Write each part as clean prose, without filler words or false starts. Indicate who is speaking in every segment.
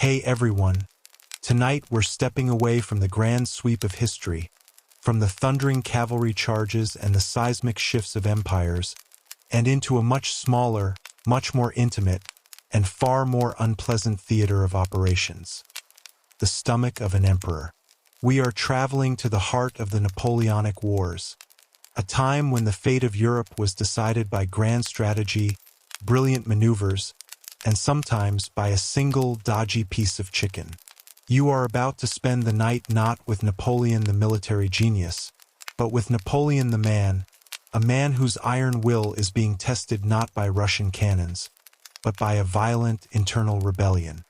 Speaker 1: Hey everyone, tonight we're stepping away from the grand sweep of history, from the thundering cavalry charges and the seismic shifts of empires, and into a much smaller, much more intimate, and far more unpleasant theater of operations. The stomach of an emperor. We are traveling to the heart of the Napoleonic Wars, a time when the fate of Europe was decided by grand strategy, brilliant maneuvers, and sometimes by a single dodgy piece of chicken. You are about to spend the night not with Napoleon the military genius, but with Napoleon the man, a man whose iron will is being tested not by Russian cannons, but by a violent internal rebellion.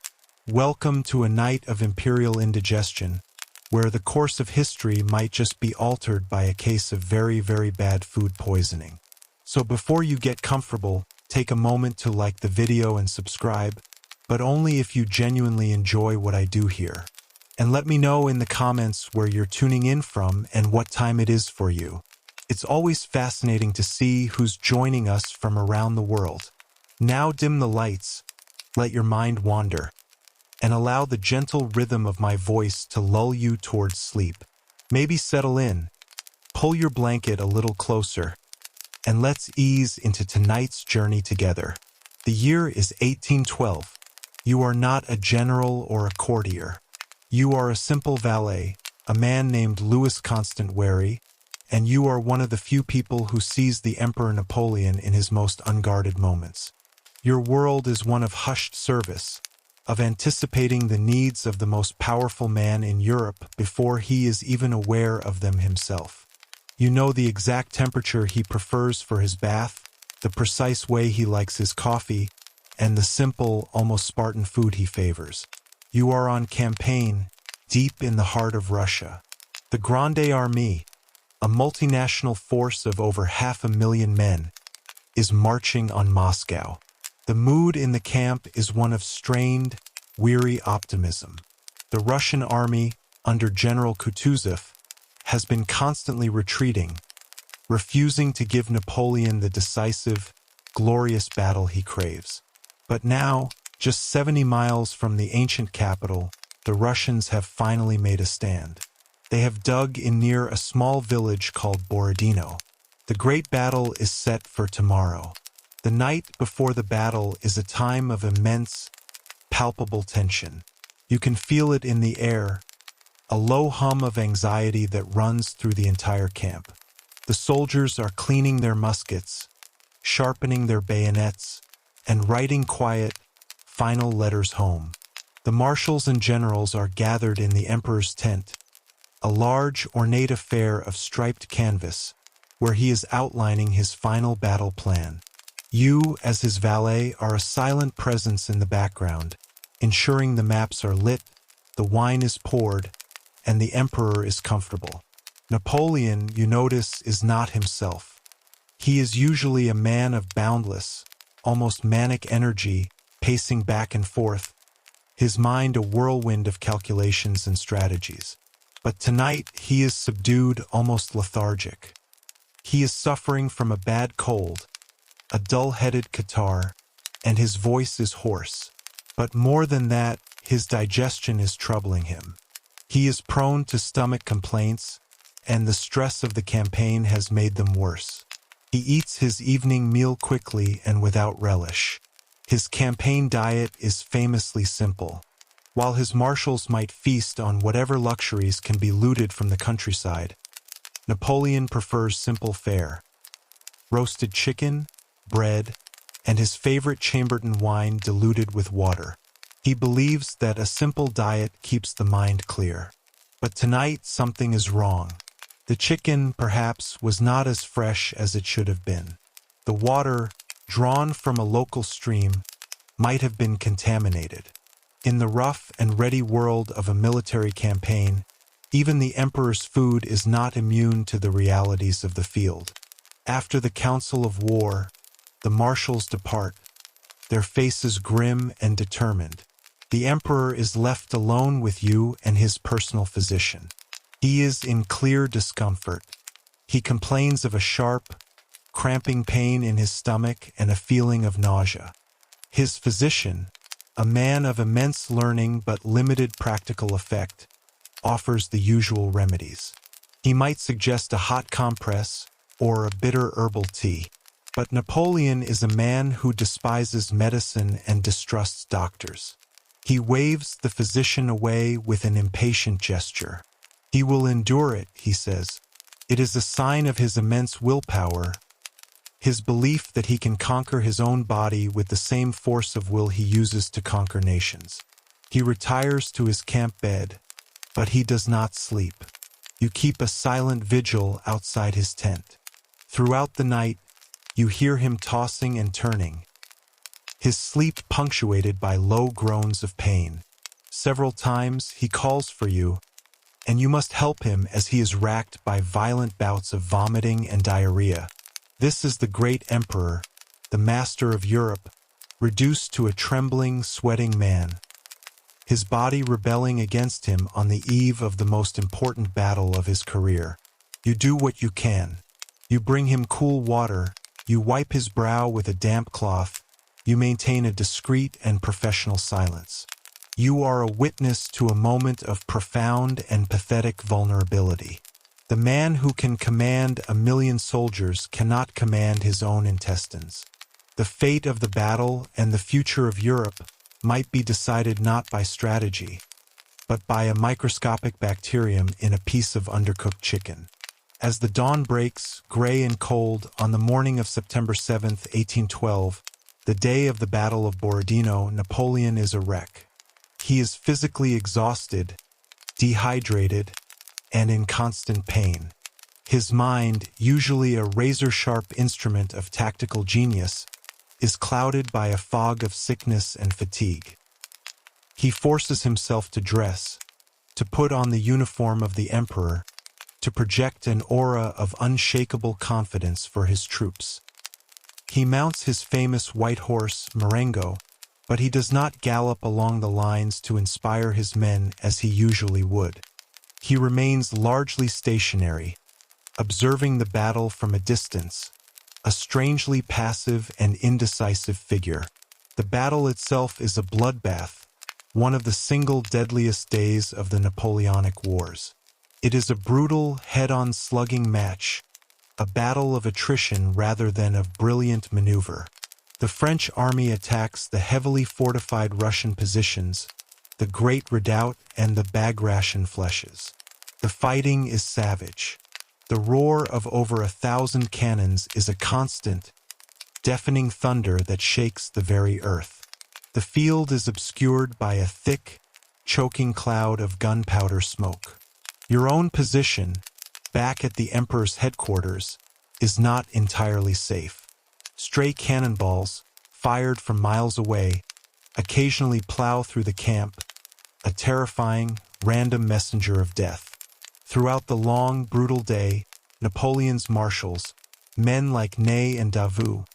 Speaker 1: Welcome to a night of imperial indigestion, where the course of history might just be altered by a case of very, very bad food poisoning. So before you get comfortable, take a moment to like the video and subscribe, but only if you genuinely enjoy what I do here. And let me know in the comments where you're tuning in from and what time it is for you. It's always fascinating to see who's joining us from around the world. Now dim the lights, let your mind wander, and allow the gentle rhythm of my voice to lull you towards sleep. Maybe settle in, pull your blanket a little closer, and let's ease into tonight's journey together. The year is 1812. You are not a general or a courtier. You are a simple valet, a man named Louis Constant Wary, and you are one of the few people who sees the Emperor Napoleon in his most unguarded moments. Your world is one of hushed service, of anticipating the needs of the most powerful man in Europe before he is even aware of them himself. You know the exact temperature he prefers for his bath, the precise way he likes his coffee, and the simple, almost Spartan food he favors. You are on campaign, deep in the heart of Russia. The Grande Armée, a multinational force of over 500,000 men, is marching on Moscow. The mood in the camp is one of strained, weary optimism. The Russian army, under General Kutuzov, has been constantly retreating, refusing to give Napoleon the decisive, glorious battle he craves. But now, just 70 miles from the ancient capital, the Russians have finally made a stand. They have dug in near a small village called Borodino. The great battle is set for tomorrow. The night before the battle is a time of immense, palpable tension. You can feel it in the air, a low hum of anxiety that runs through the entire camp. The soldiers are cleaning their muskets, sharpening their bayonets, and writing quiet, final letters home. The marshals and generals are gathered in the emperor's tent, a large, ornate affair of striped canvas, where he is outlining his final battle plan. You, as his valet, are a silent presence in the background, ensuring the maps are lit, the wine is poured, and the emperor is comfortable. Napoleon, you notice, is not himself. He is usually a man of boundless, almost manic energy, pacing back and forth, his mind a whirlwind of calculations and strategies. But tonight he is subdued, almost lethargic. He is suffering from a bad cold, a dull-headed catarrh, and his voice is hoarse. But more than that, his digestion is troubling him. He is prone to stomach complaints, and the stress of the campaign has made them worse. He eats his evening meal quickly and without relish. His campaign diet is famously simple. While his marshals might feast on whatever luxuries can be looted from the countryside, Napoleon prefers simple fare: roasted chicken, bread, and his favorite Chambertin wine diluted with water. He believes that a simple diet keeps the mind clear. But tonight something is wrong. The chicken, perhaps, was not as fresh as it should have been. The water, drawn from a local stream, might have been contaminated. In the rough and ready world of a military campaign, even the emperor's food is not immune to the realities of the field. After the council of war, the marshals depart, their faces grim and determined. The emperor is left alone with you and his personal physician. He is in clear discomfort. He complains of a sharp, cramping pain in his stomach and a feeling of nausea. His physician, a man of immense learning but limited practical effect, offers the usual remedies. He might suggest a hot compress or a bitter herbal tea. But Napoleon is a man who despises medicine and distrusts doctors. He waves the physician away with an impatient gesture. He will endure it, he says. It is a sign of his immense willpower, his belief that he can conquer his own body with the same force of will he uses to conquer nations. He retires to his camp bed, but he does not sleep. You keep a silent vigil outside his tent. Throughout the night, you hear him tossing and turning, his sleep punctuated by low groans of pain. Several times he calls for you, and you must help him as he is racked by violent bouts of vomiting and diarrhea. This is the great emperor, the master of Europe, reduced to a trembling, sweating man, his body rebelling against him on the eve of the most important battle of his career. You do what you can. You bring him cool water, you wipe his brow with a damp cloth, you maintain a discreet and professional silence. You are a witness to a moment of profound and pathetic vulnerability. The man who can command 1,000,000 soldiers cannot command his own intestines. The fate of the battle and the future of Europe might be decided not by strategy, but by a microscopic bacterium in a piece of undercooked chicken. As the dawn breaks, gray and cold, on the morning of September 7th, 1812, the day of the Battle of Borodino, Napoleon is a wreck. He is physically exhausted, dehydrated, and in constant pain. His mind, usually a razor-sharp instrument of tactical genius, is clouded by a fog of sickness and fatigue. He forces himself to dress, to put on the uniform of the emperor, to project an aura of unshakable confidence for his troops. He mounts his famous white horse, Marengo, but he does not gallop along the lines to inspire his men as he usually would. He remains largely stationary, observing the battle from a distance, a strangely passive and indecisive figure. The battle itself is a bloodbath, one of the single deadliest days of the Napoleonic Wars. It is a brutal, head-on slugging match, a battle of attrition rather than of brilliant maneuver. The French army attacks the heavily fortified Russian positions, the Great Redoubt and the Bagration flèches. The fighting is savage. The roar of over 1,000 cannons is a constant, deafening thunder that shakes the very earth. The field is obscured by a thick, choking cloud of gunpowder smoke. Your own position, back at the emperor's headquarters, is not entirely safe. Stray cannonballs, fired from miles away, occasionally plow through the camp, a terrifying, random messenger of death. Throughout the long, brutal day, Napoleon's marshals, men like Ney and Davout,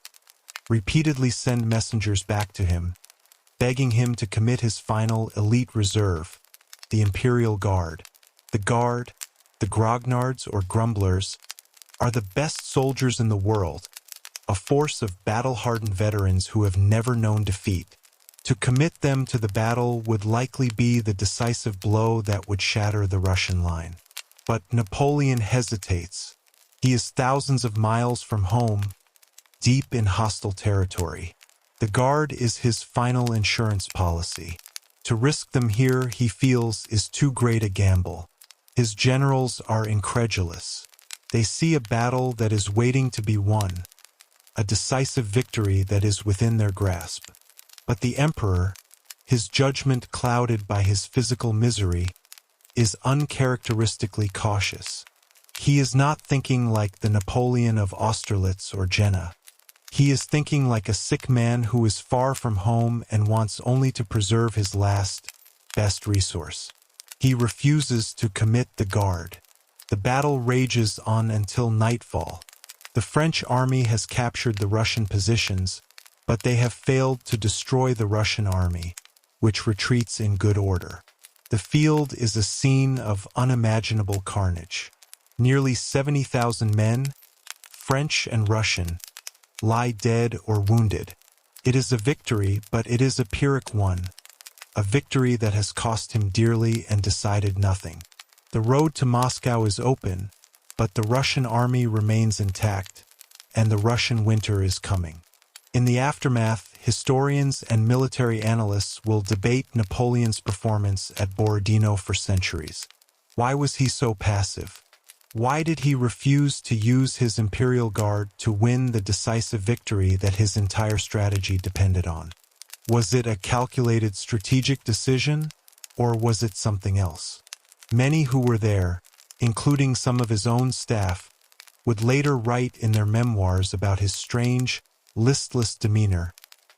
Speaker 1: repeatedly send messengers back to him, begging him to commit his final elite reserve, the Imperial Guard. The Guard, the grognards or grumblers, are the best soldiers in the world, a force of battle-hardened veterans who have never known defeat. To commit them to the battle would likely be the decisive blow that would shatter the Russian line. But Napoleon hesitates. He is thousands of miles from home, deep in hostile territory. The Guard is his final insurance policy. To risk them here, he feels, is too great a gamble. His generals are incredulous. They see a battle that is waiting to be won, a decisive victory that is within their grasp. But the emperor, his judgment clouded by his physical misery, is uncharacteristically cautious. He is not thinking like the Napoleon of Austerlitz or Jena. He is thinking like a sick man who is far from home and wants only to preserve his last, best resource. He refuses to commit the Guard. The battle rages on until nightfall. The French army has captured the Russian positions, but they have failed to destroy the Russian army, which retreats in good order. The field is a scene of unimaginable carnage. Nearly 70,000 men, French and Russian, lie dead or wounded. It is a victory, but it is a Pyrrhic one, a victory that has cost him dearly and decided nothing. The road to Moscow is open, but the Russian army remains intact, and the Russian winter is coming. In the aftermath, historians and military analysts will debate Napoleon's performance at Borodino for centuries. Why was he so passive? Why did he refuse to use his imperial guard to win the decisive victory that his entire strategy depended on? Was it a calculated strategic decision, or was it something else? Many who were there, including some of his own staff, would later write in their memoirs about his strange, listless demeanor,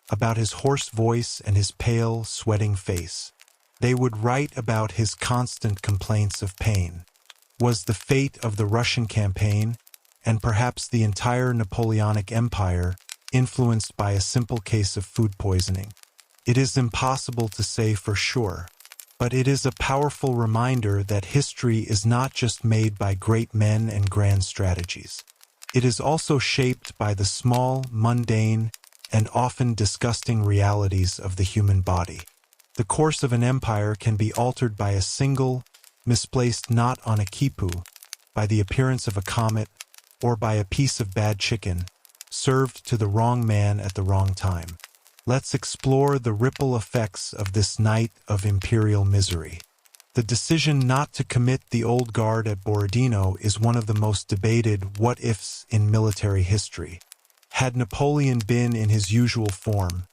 Speaker 1: about his hoarse voice and his pale, sweating face. They would write about his constant complaints of pain. Was the fate of the Russian campaign, and perhaps the entire Napoleonic Empire, influenced by a simple case of food poisoning? It is impossible to say for sure, but it is a powerful reminder that history is not just made by great men and grand strategies. It is also shaped by the small, mundane, and often disgusting realities of the human body. The course of an empire can be altered by a single, misplaced knot on a quipu, by the appearance of a comet, or by a piece of bad chicken, served to the wrong man at the wrong time. Let's explore the ripple effects of this night of imperial misery. The decision not to commit the old guard at Borodino is one of the most debated what-ifs in military history. Had Napoleon been in his usual form,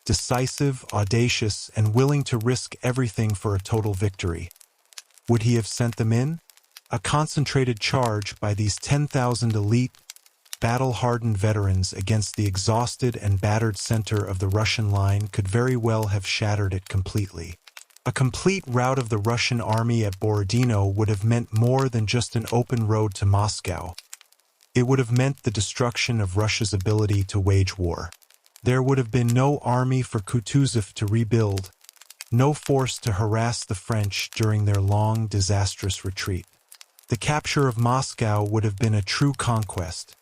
Speaker 1: decisive, audacious, and willing to risk everything for a total victory, would he have sent them in? A concentrated charge by these 10,000 elite, battle-hardened veterans against the exhausted and battered center of the Russian line could very well have shattered it completely. A complete rout of the Russian army at Borodino would have meant more than just an open road to Moscow. It would have meant the destruction of Russia's ability to wage war. There would have been no army for Kutuzov to rebuild, no force to harass the French during their long, disastrous retreat. The capture of Moscow would have been a true conquest,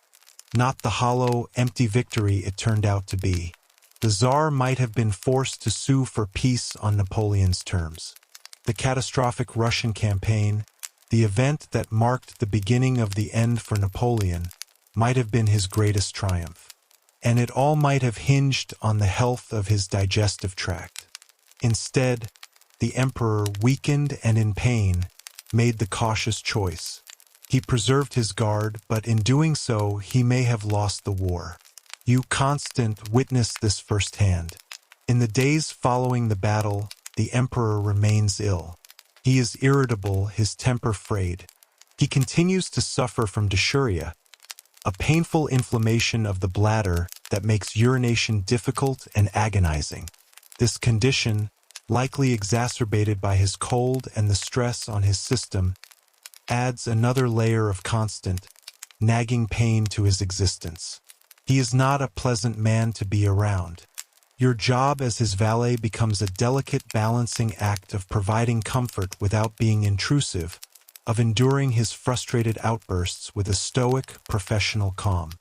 Speaker 1: not the hollow, empty victory it turned out to be. The Tsar might have been forced to sue for peace on Napoleon's terms. The catastrophic Russian campaign, the event that marked the beginning of the end for Napoleon, might have been his greatest triumph. And it all might have hinged on the health of his digestive tract. Instead, the emperor, weakened and in pain, made the cautious choice. He preserved his guard, but in doing so, he may have lost the war. You, Constant, witnessed this firsthand. In the days following the battle, the emperor remains ill. He is irritable, his temper frayed. He continues to suffer from dysuria, a painful inflammation of the bladder that makes urination difficult and agonizing. This condition, likely exacerbated by his cold and the stress on his system, adds another layer of constant, nagging pain to his existence. He is not a pleasant man to be around. Your job as his valet becomes a delicate balancing act of providing comfort without being intrusive, of enduring his frustrated outbursts with a stoic, professional calm.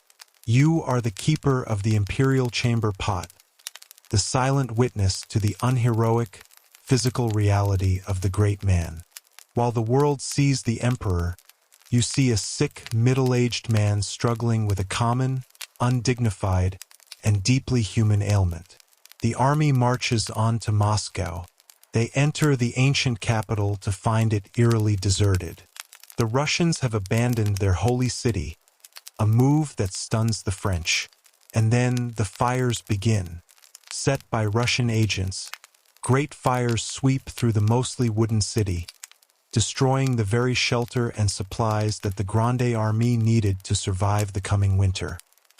Speaker 1: You are the keeper of the imperial chamber pot, the silent witness to the unheroic, physical reality of the great man. While the world sees the emperor, you see a sick, middle-aged man struggling with a common, undignified, and deeply human ailment. The army marches on to Moscow. They enter the ancient capital to find it eerily deserted. The Russians have abandoned their holy city, a move that stuns the French. And then the fires begin. Set by Russian agents, great fires sweep through the mostly wooden city, destroying the very shelter and supplies that the Grande Armée needed to survive the coming winter.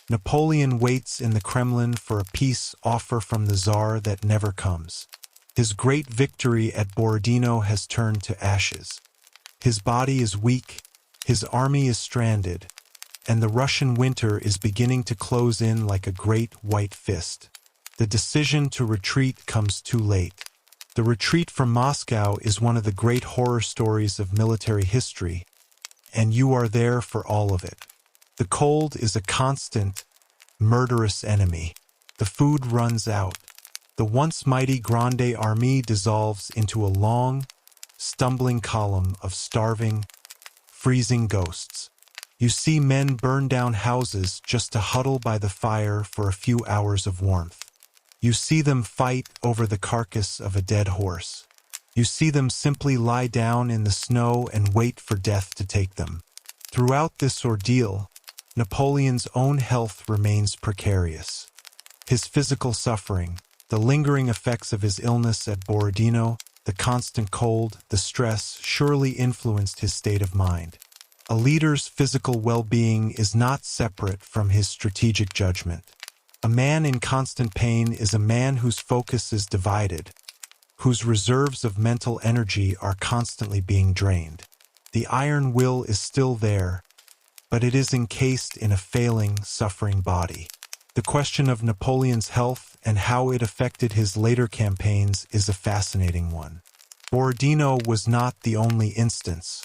Speaker 1: Napoleon waits in the Kremlin for a peace offer from the Tsar that never comes. His great victory at Borodino has turned to ashes. His body is weak, his army is stranded, and the Russian winter is beginning to close in like a great white fist. The decision to retreat comes too late. The retreat from Moscow is one of the great horror stories of military history, and you are there for all of it. The cold is a constant, murderous enemy. The food runs out. The once mighty Grande Armée dissolves into a long, stumbling column of starving, freezing ghosts. You see men burn down houses just to huddle by the fire for a few hours of warmth. You see them fight over the carcass of a dead horse. You see them simply lie down in the snow and wait for death to take them. Throughout this ordeal, Napoleon's own health remains precarious. His physical suffering, the lingering effects of his illness at Borodino, the constant cold, the stress, surely influenced his state of mind. A leader's physical well-being is not separate from his strategic judgment. A man in constant pain is a man whose focus is divided, whose reserves of mental energy are constantly being drained. The iron will is still there, but it is encased in a failing, suffering body. The question of Napoleon's health and how it affected his later campaigns is a fascinating one. Borodino was not the only instance.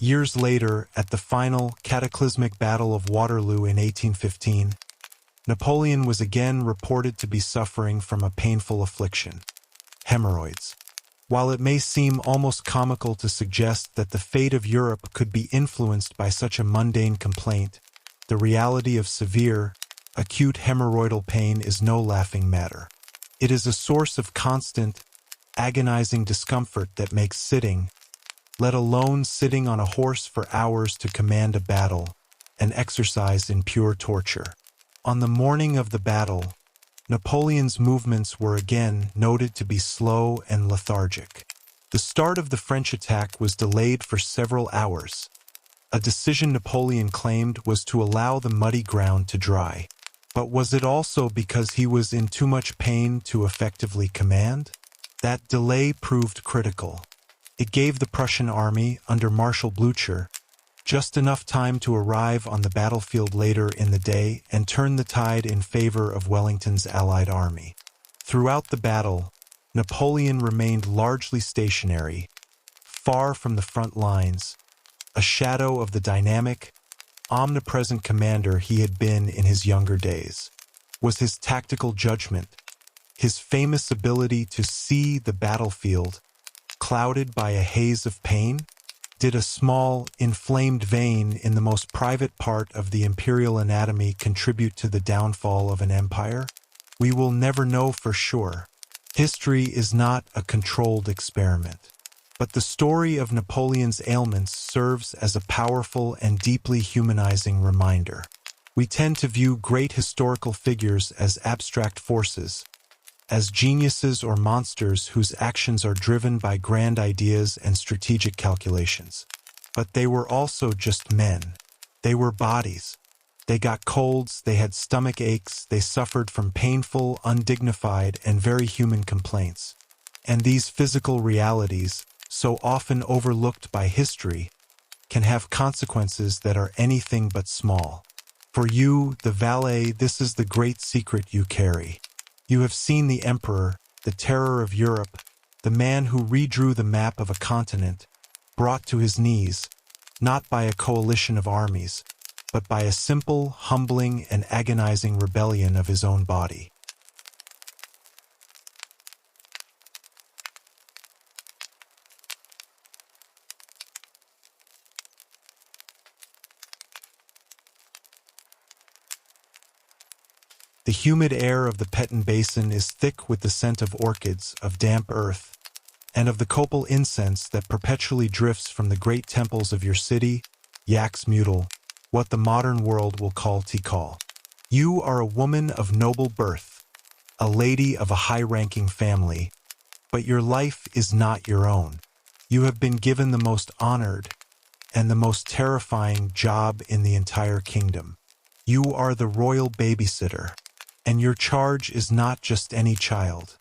Speaker 1: Years later, at the final cataclysmic Battle of Waterloo in 1815, Napoleon was again reported to be suffering from a painful affliction, hemorrhoids. While it may seem almost comical to suggest that the fate of Europe could be influenced by such a mundane complaint, the reality of severe, acute hemorrhoidal pain is no laughing matter. It is a source of constant, agonizing discomfort that makes sitting, let alone sitting on a horse for hours to command a battle, an exercise in pure torture. On the morning of the battle, Napoleon's movements were again noted to be slow and lethargic. The start of the French attack was delayed for several hours. A decision Napoleon claimed was to allow the muddy ground to dry. But was it also because he was in too much pain to effectively command? That delay proved critical. It gave the Prussian army, under Marshal Blücher, just enough time to arrive on the battlefield later in the day and turn the tide in favor of Wellington's Allied army. Throughout the battle, Napoleon remained largely stationary, far from the front lines, a shadow of the dynamic, omnipresent commander he had been in his younger days. Was his tactical judgment, his famous ability to see the battlefield, clouded by a haze of pain? Did a small, inflamed vein in the most private part of the imperial anatomy contribute to the downfall of an empire? We will never know for sure. History is not a controlled experiment. But the story of Napoleon's ailments serves as a powerful and deeply humanizing reminder. We tend to view great historical figures as abstract forces, as geniuses or monsters whose actions are driven by grand ideas and strategic calculations. But they were also just men. They were bodies. They got colds, they had stomach aches, they suffered from painful, undignified, and very human complaints. And these physical realities, so often overlooked by history, can have consequences that are anything but small. For you, the valet, this is the great secret you carry. You have seen the emperor, the terror of Europe, the man who redrew the map of a continent, brought to his knees, not by a coalition of armies, but by a simple, humbling, and agonizing rebellion of his own body. The humid air of the Petén Basin is thick with the scent of orchids, of damp earth, and of the copal incense that perpetually drifts from the great temples of your city, Yaxmutal, what the modern world will call Tikal. You are a woman of noble birth, a lady of a high-ranking family, but your life is not your own. You have been given the most honored and the most terrifying job in the entire kingdom. You are the royal babysitter. And your charge is not just any child.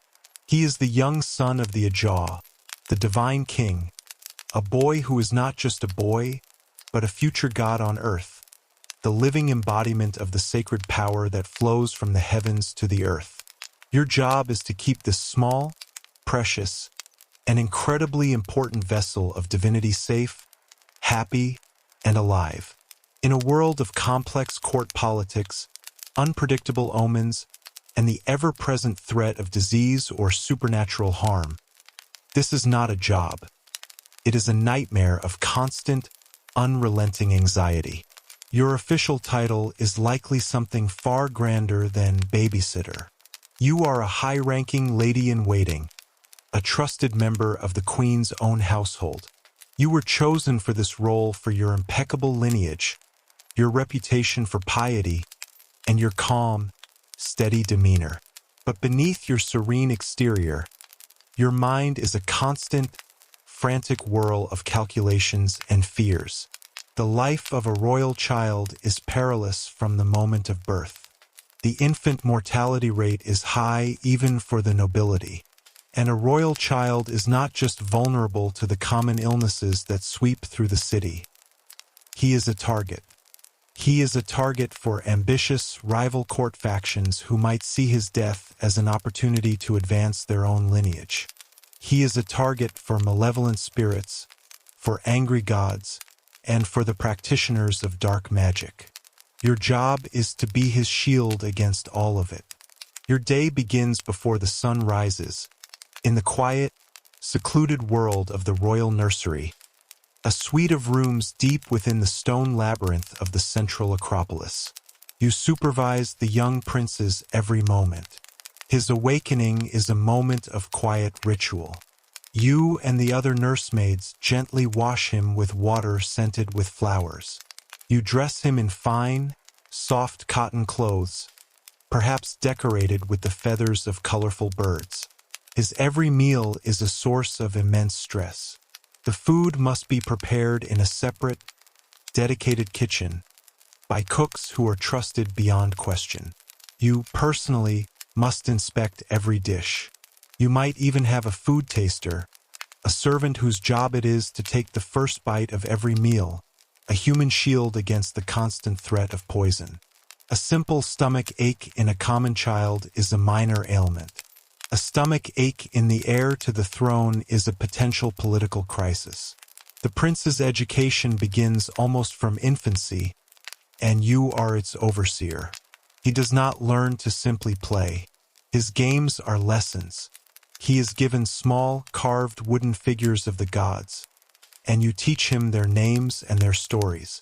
Speaker 1: He is the young son of the Ajah, the divine king, a boy who is not just a boy, but a future god on earth, the living embodiment of the sacred power that flows from the heavens to the earth. Your job is to keep this small, precious, and incredibly important vessel of divinity safe, happy, and alive. In a world of complex court politics, unpredictable omens, and the ever-present threat of disease or supernatural harm. This is not a job. It is a nightmare of constant, unrelenting anxiety. Your official title is likely something far grander than babysitter. You are a high-ranking lady-in-waiting, a trusted member of the Queen's own household. You were chosen for this role for your impeccable lineage, your reputation for piety, and your calm, steady demeanor. But beneath your serene exterior, your mind is a constant, frantic whirl of calculations and fears. The life of a royal child is perilous from the moment of birth. The infant mortality rate is high even for the nobility. And a royal child is not just vulnerable to the common illnesses that sweep through the city. He is a target. He is a target for ambitious rival court factions who might see his death as an opportunity to advance their own lineage. He is a target for malevolent spirits, for angry gods, and for the practitioners of dark magic. Your job is to be his shield against all of it. Your day begins before the sun rises, in the quiet, secluded world of the royal nursery, a suite of rooms deep within the stone labyrinth of the central acropolis. You supervise the young prince's every moment. His awakening is a moment of quiet ritual. You and the other nursemaids gently wash him with water scented with flowers. You dress him in fine, soft cotton clothes, perhaps decorated with the feathers of colorful birds. His every meal is a source of immense stress. The food must be prepared in a separate, dedicated kitchen by cooks who are trusted beyond question. You personally must inspect every dish. You might even have a food taster, a servant whose job it is to take the first bite of every meal, a human shield against the constant threat of poison. A simple stomach ache in a common child is a minor ailment. A stomach ache in the heir to the throne is a potential political crisis. The prince's education begins almost from infancy, and you are its overseer. He does not learn to simply play. His games are lessons. He is given small, carved wooden figures of the gods, and you teach him their names and their stories.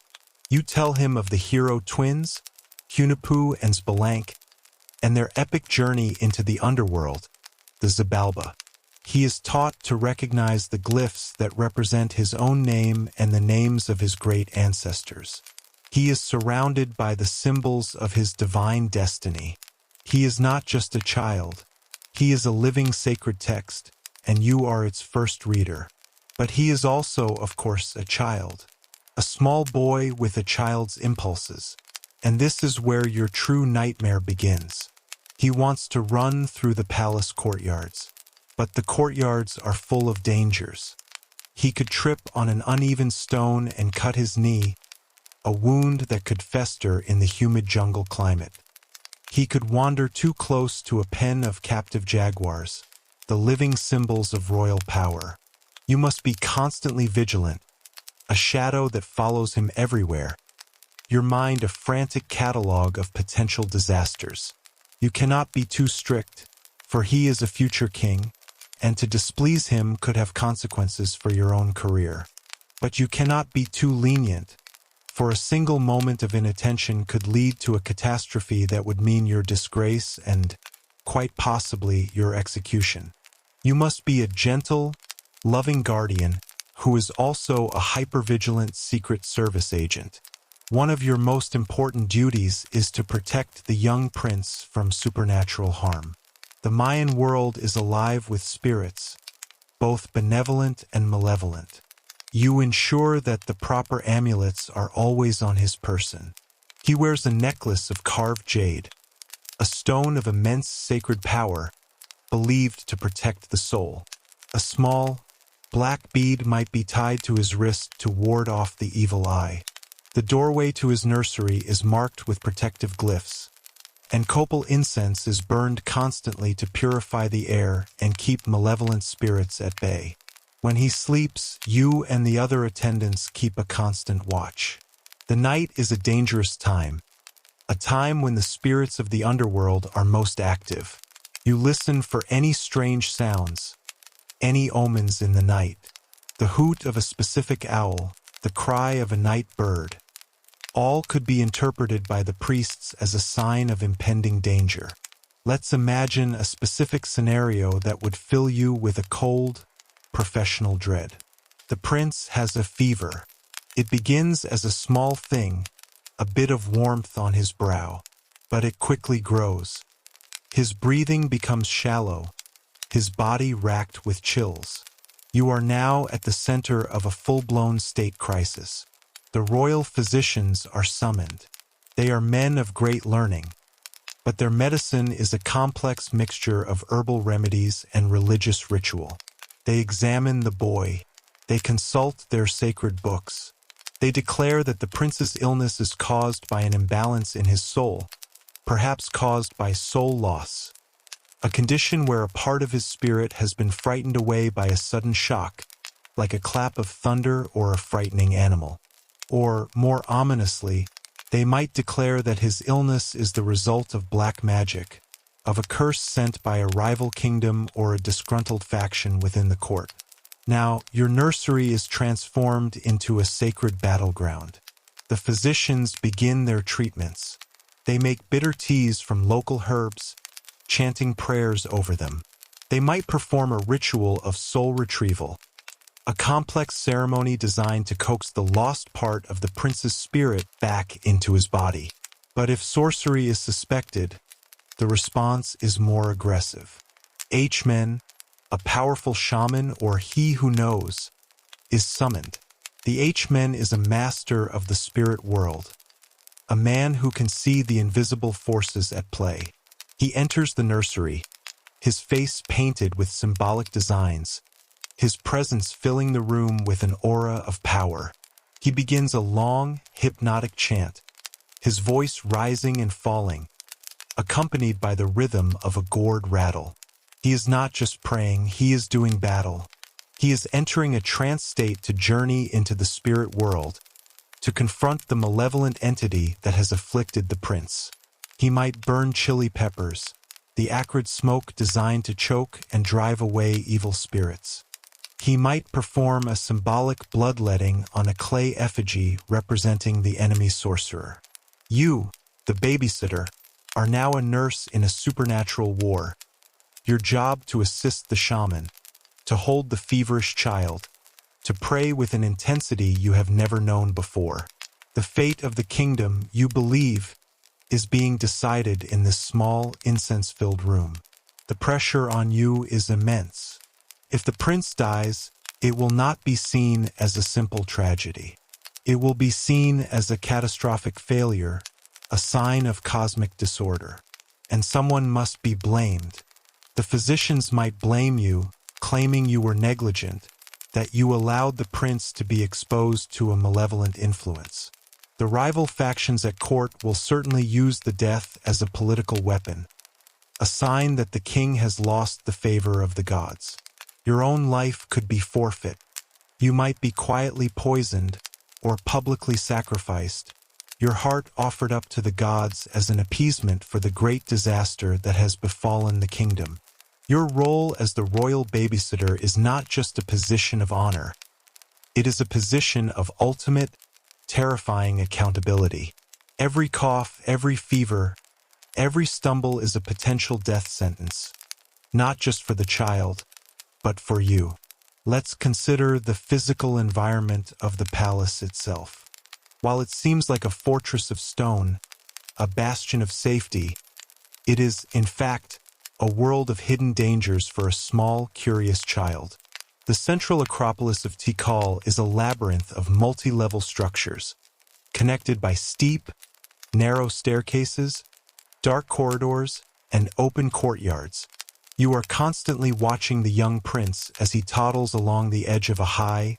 Speaker 1: You tell him of the hero twins, Hunahpu and Spalank, and their epic journey into the underworld, the Zabalba. He is taught to recognize the glyphs that represent his own name and the names of his great ancestors. He is surrounded by the symbols of his divine destiny. He is not just a child. He is a living sacred text, and you are its first reader. But he is also, of course, a child. A small boy with a child's impulses. And this is where your true nightmare begins. He wants to run through the palace courtyards. But the courtyards are full of dangers. He could trip on an uneven stone and cut his knee, a wound that could fester in the humid jungle climate. He could wander too close to a pen of captive jaguars, the living symbols of royal power. You must be constantly vigilant, a shadow that follows him everywhere, your mind a frantic catalog of potential disasters. You cannot be too strict, for he is a future king, and to displease him could have consequences for your own career. But you cannot be too lenient, for a single moment of inattention could lead to a catastrophe that would mean your disgrace and, quite possibly, your execution. You must be a gentle, loving guardian who is also a hypervigilant Secret Service agent. One of your most important duties is to protect the young prince from supernatural harm. The Mayan world is alive with spirits, both benevolent and malevolent. You ensure that the proper amulets are always on his person. He wears a necklace of carved jade, a stone of immense sacred power, believed to protect the soul. A small, black bead might be tied to his wrist to ward off the evil eye. The doorway to his nursery is marked with protective glyphs, and copal incense is burned constantly to purify the air and keep malevolent spirits at bay. When he sleeps, you and the other attendants keep a constant watch. The night is a dangerous time, a time when the spirits of the underworld are most active. You listen for any strange sounds, any omens in the night, the hoot of a specific owl, the cry of a night bird. All could be interpreted by the priests as a sign of impending danger. Let's imagine a specific scenario that would fill you with a cold, professional dread. The prince has a fever. It begins as a small thing, a bit of warmth on his brow, but it quickly grows. His breathing becomes shallow, his body racked with chills. You are now at the center of a full-blown state crisis. The royal physicians are summoned. They are men of great learning, but their medicine is a complex mixture of herbal remedies and religious ritual. They examine the boy. They consult their sacred books. They declare that the prince's illness is caused by an imbalance in his soul, perhaps caused by soul loss, a condition where a part of his spirit has been frightened away by a sudden shock, like a clap of thunder or a frightening animal. Or, more ominously, they might declare that his illness is the result of black magic, of a curse sent by a rival kingdom or a disgruntled faction within the court. Now, your nursery is transformed into a sacred battleground. The physicians begin their treatments. They make bitter teas from local herbs, chanting prayers over them. They might perform a ritual of soul retrieval, a complex ceremony designed to coax the lost part of the prince's spirit back into his body. But if sorcery is suspected, the response is more aggressive. H-men, a powerful shaman or he who knows, is summoned. The H-man is a master of the spirit world, a man who can see the invisible forces at play. He enters the nursery, his face painted with symbolic designs, his presence filling the room with an aura of power. He begins a long, hypnotic chant, his voice rising and falling, accompanied by the rhythm of a gourd rattle. He is not just praying, he is doing battle. He is entering a trance state to journey into the spirit world, to confront the malevolent entity that has afflicted the prince. He might burn chili peppers, the acrid smoke designed to choke and drive away evil spirits. He might perform a symbolic bloodletting on a clay effigy representing the enemy sorcerer. You, the babysitter, are now a nurse in a supernatural war. Your job to assist the shaman, to hold the feverish child, to pray with an intensity you have never known before. The fate of the kingdom, you believe, is being decided in this small, incense-filled room. The pressure on you is immense. If the prince dies, it will not be seen as a simple tragedy. It will be seen as a catastrophic failure, a sign of cosmic disorder. And someone must be blamed. The physicians might blame you, claiming you were negligent, that you allowed the prince to be exposed to a malevolent influence. The rival factions at court will certainly use the death as a political weapon, a sign that the king has lost the favor of the gods. Your own life could be forfeit. You might be quietly poisoned or publicly sacrificed, your heart offered up to the gods as an appeasement for the great disaster that has befallen the kingdom. Your role as the royal babysitter is not just a position of honor. It is a position of ultimate, terrifying accountability. Every cough, every fever, every stumble is a potential death sentence, not just for the child, but for you. Let's consider the physical environment of the palace itself. While it seems like a fortress of stone, a bastion of safety, it is, in fact, a world of hidden dangers for a small, curious child. The central acropolis of Tikal is a labyrinth of multi-level structures, connected by steep, narrow staircases, dark corridors, and open courtyards. You are constantly watching the young prince as he toddles along the edge of a high,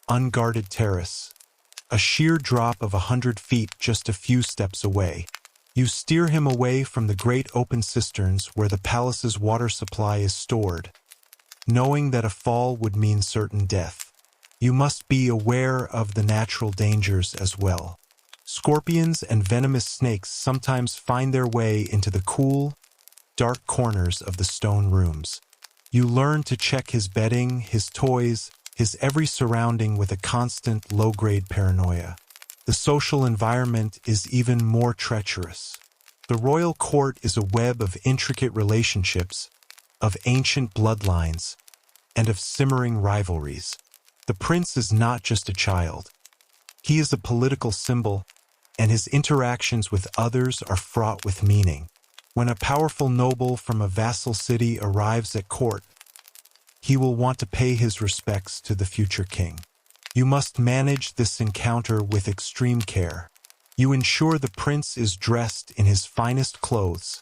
Speaker 1: unguarded terrace, a sheer drop of 100 feet just a few steps away. You steer him away from the great open cisterns where the palace's water supply is stored, knowing that a fall would mean certain death. You must be aware of the natural dangers as well. Scorpions and venomous snakes sometimes find their way into the cool, dark corners of the stone rooms. You learn to check his bedding, his toys, his every surrounding with a constant low-grade paranoia. The social environment is even more treacherous. The royal court is a web of intricate relationships, of ancient bloodlines, and of simmering rivalries. The prince is not just a child. He is a political symbol, and his interactions with others are fraught with meaning. When a powerful noble from a vassal city arrives at court, he will want to pay his respects to the future king. You must manage this encounter with extreme care. You ensure the prince is dressed in his finest clothes,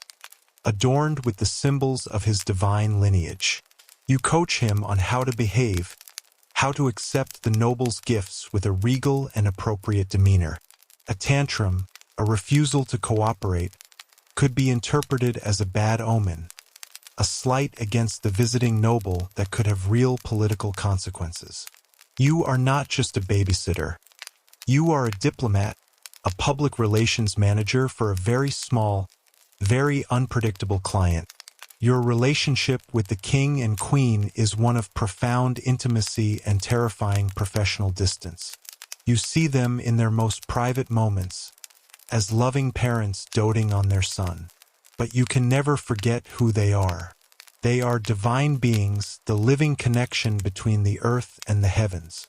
Speaker 1: adorned with the symbols of his divine lineage. You coach him on how to behave, how to accept the noble's gifts with a regal and appropriate demeanor. A tantrum, a refusal to cooperate, could be interpreted as a bad omen, a slight against the visiting noble that could have real political consequences. You are not just a babysitter. You are a diplomat, a public relations manager for a very small, very unpredictable client. Your relationship with the king and queen is one of profound intimacy and terrifying professional distance. You see them in their most private moments, as loving parents doting on their son. But you can never forget who they are. They are divine beings, the living connection between the earth and the heavens.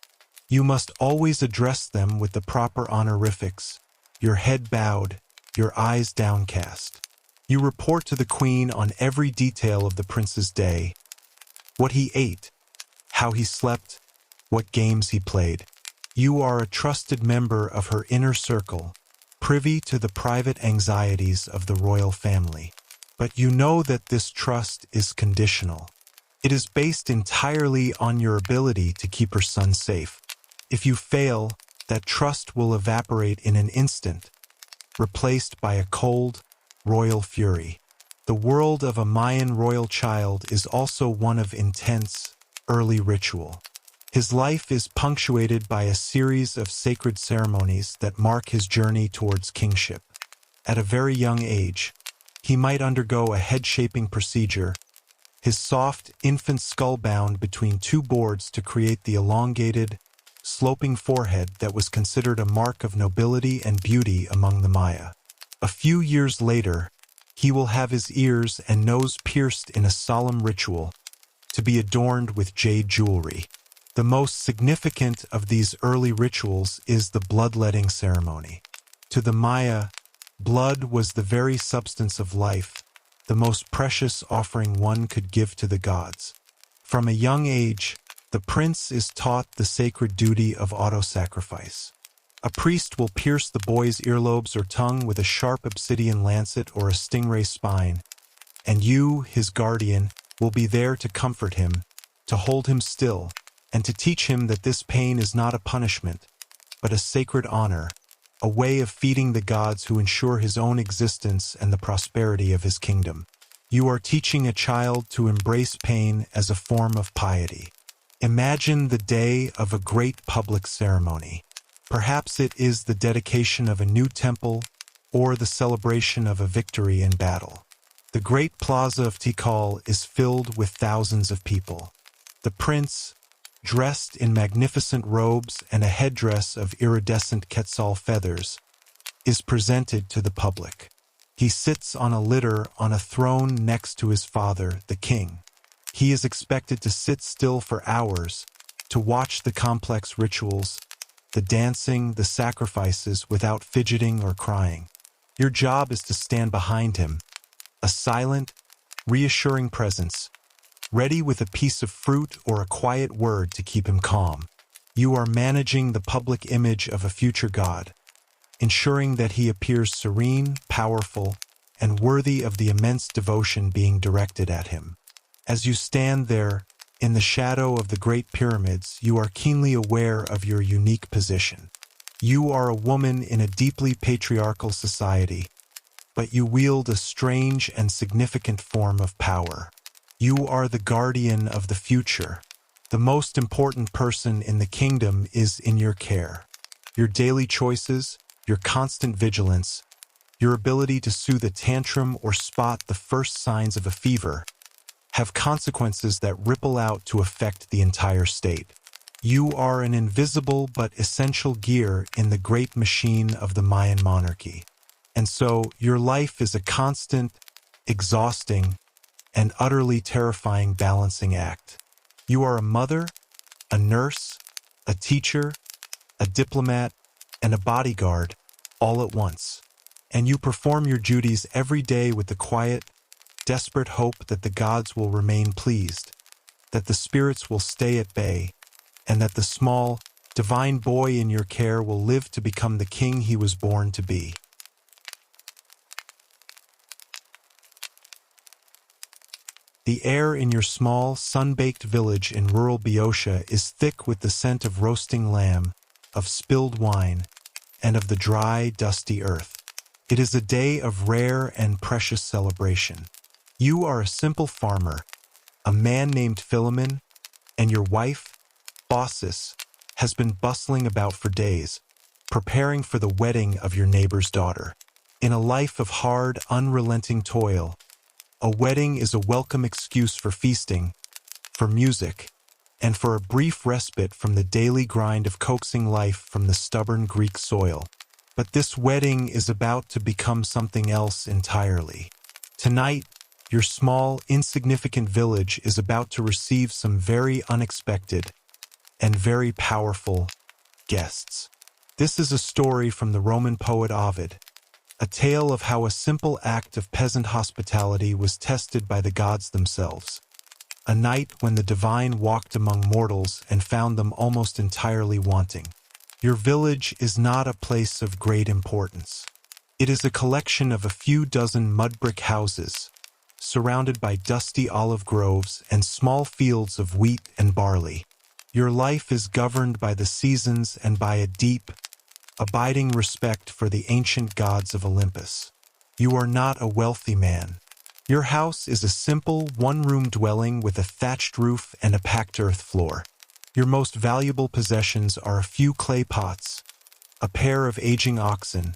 Speaker 1: You must always address them with the proper honorifics, your head bowed, your eyes downcast. You report to the queen on every detail of the prince's day, what he ate, how he slept, what games he played. You are a trusted member of her inner circle, privy to the private anxieties of the royal family. But you know that this trust is conditional. It is based entirely on your ability to keep her son safe. If you fail, that trust will evaporate in an instant, replaced by a cold, royal fury. The world of a Mayan royal child is also one of intense, early ritual. His life is punctuated by a series of sacred ceremonies that mark his journey towards kingship. At a very young age, he might undergo a head-shaping procedure, his soft infant skull bound between two boards to create the elongated, sloping forehead that was considered a mark of nobility and beauty among the Maya. A few years later, he will have his ears and nose pierced in a solemn ritual, to be adorned with jade jewelry. The most significant of these early rituals is the bloodletting ceremony. To the Maya, blood was the very substance of life, the most precious offering one could give to the gods. From a young age, the prince is taught the sacred duty of auto-sacrifice. A priest will pierce the boy's earlobes or tongue with a sharp obsidian lancet or a stingray spine, and you, his guardian, will be there to comfort him, to hold him still, and to teach him that this pain is not a punishment, but a sacred honor, a way of feeding the gods who ensure his own existence and the prosperity of his kingdom. You are teaching a child to embrace pain as a form of piety. Imagine the day of a great public ceremony. Perhaps it is the dedication of a new temple or the celebration of a victory in battle. The great plaza of Tikal is filled with thousands of people. The prince, dressed in magnificent robes and a headdress of iridescent quetzal feathers, is presented to the public. He sits on a litter on a throne next to his father, the king. He is expected to sit still for hours, to watch the complex rituals, the dancing, the sacrifices without fidgeting or crying. Your job is to stand behind him, a silent, reassuring presence, ready with a piece of fruit or a quiet word to keep him calm. You are managing the public image of a future god, ensuring that he appears serene, powerful, and worthy of the immense devotion being directed at him. As you stand there, in the shadow of the Great Pyramids, you are keenly aware of your unique position. You are a woman in a deeply patriarchal society, but you wield a strange and significant form of power. You are the guardian of the future. The most important person in the kingdom is in your care. Your daily choices, your constant vigilance, your ability to soothe a tantrum or spot the first signs of a fever, have consequences that ripple out to affect the entire state. You are an invisible but essential gear in the great machine of the Mayan monarchy. And so, your life is a constant, exhausting, and utterly terrifying balancing act. You are a mother, a nurse, a teacher, a diplomat, and a bodyguard, all at once. And you perform your duties every day with the quiet, desperate hope that the gods will remain pleased, that the spirits will stay at bay, and that the small, divine boy in your care will live to become the king he was born to be. The air in your small, sun-baked village in rural Boeotia is thick with the scent of roasting lamb, of spilled wine, and of the dry, dusty earth. It is a day of rare and precious celebration. You are a simple farmer, a man named Philemon, and your wife, Baucis, has been bustling about for days, preparing for the wedding of your neighbor's daughter. In a life of hard, unrelenting toil, a wedding is a welcome excuse for feasting, for music, and for a brief respite from the daily grind of coaxing life from the stubborn Greek soil. But this wedding is about to become something else entirely. Tonight, your small, insignificant village is about to receive some very unexpected and very powerful guests. This is a story from the Roman poet Ovid, a tale of how a simple act of peasant hospitality was tested by the gods themselves. A night when the divine walked among mortals and found them almost entirely wanting. Your village is not a place of great importance. It is a collection of a few dozen mud brick houses, surrounded by dusty olive groves and small fields of wheat and barley. Your life is governed by the seasons and by a deep, abiding respect for the ancient gods of Olympus. You are not a wealthy man. Your house is a simple, one-room dwelling with a thatched roof and a packed earth floor. Your most valuable possessions are a few clay pots, a pair of aging oxen,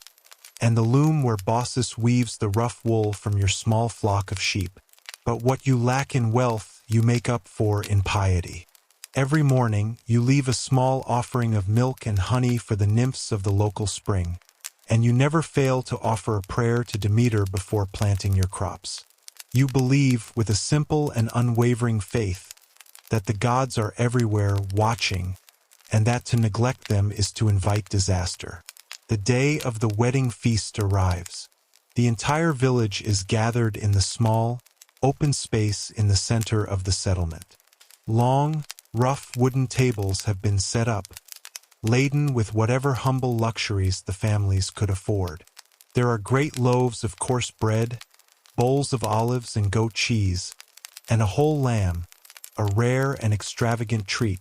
Speaker 1: and the loom where Baucis weaves the rough wool from your small flock of sheep. But what you lack in wealth, you make up for in piety. Every morning, you leave a small offering of milk and honey for the nymphs of the local spring, and you never fail to offer a prayer to Demeter before planting your crops. You believe, with a simple and unwavering faith, that the gods are everywhere watching, and that to neglect them is to invite disaster. The day of the wedding feast arrives. The entire village is gathered in the small, open space in the center of the settlement. Long, rough wooden tables have been set up, laden with whatever humble luxuries the families could afford. There are great loaves of coarse bread, bowls of olives and goat cheese, and a whole lamb, a rare and extravagant treat,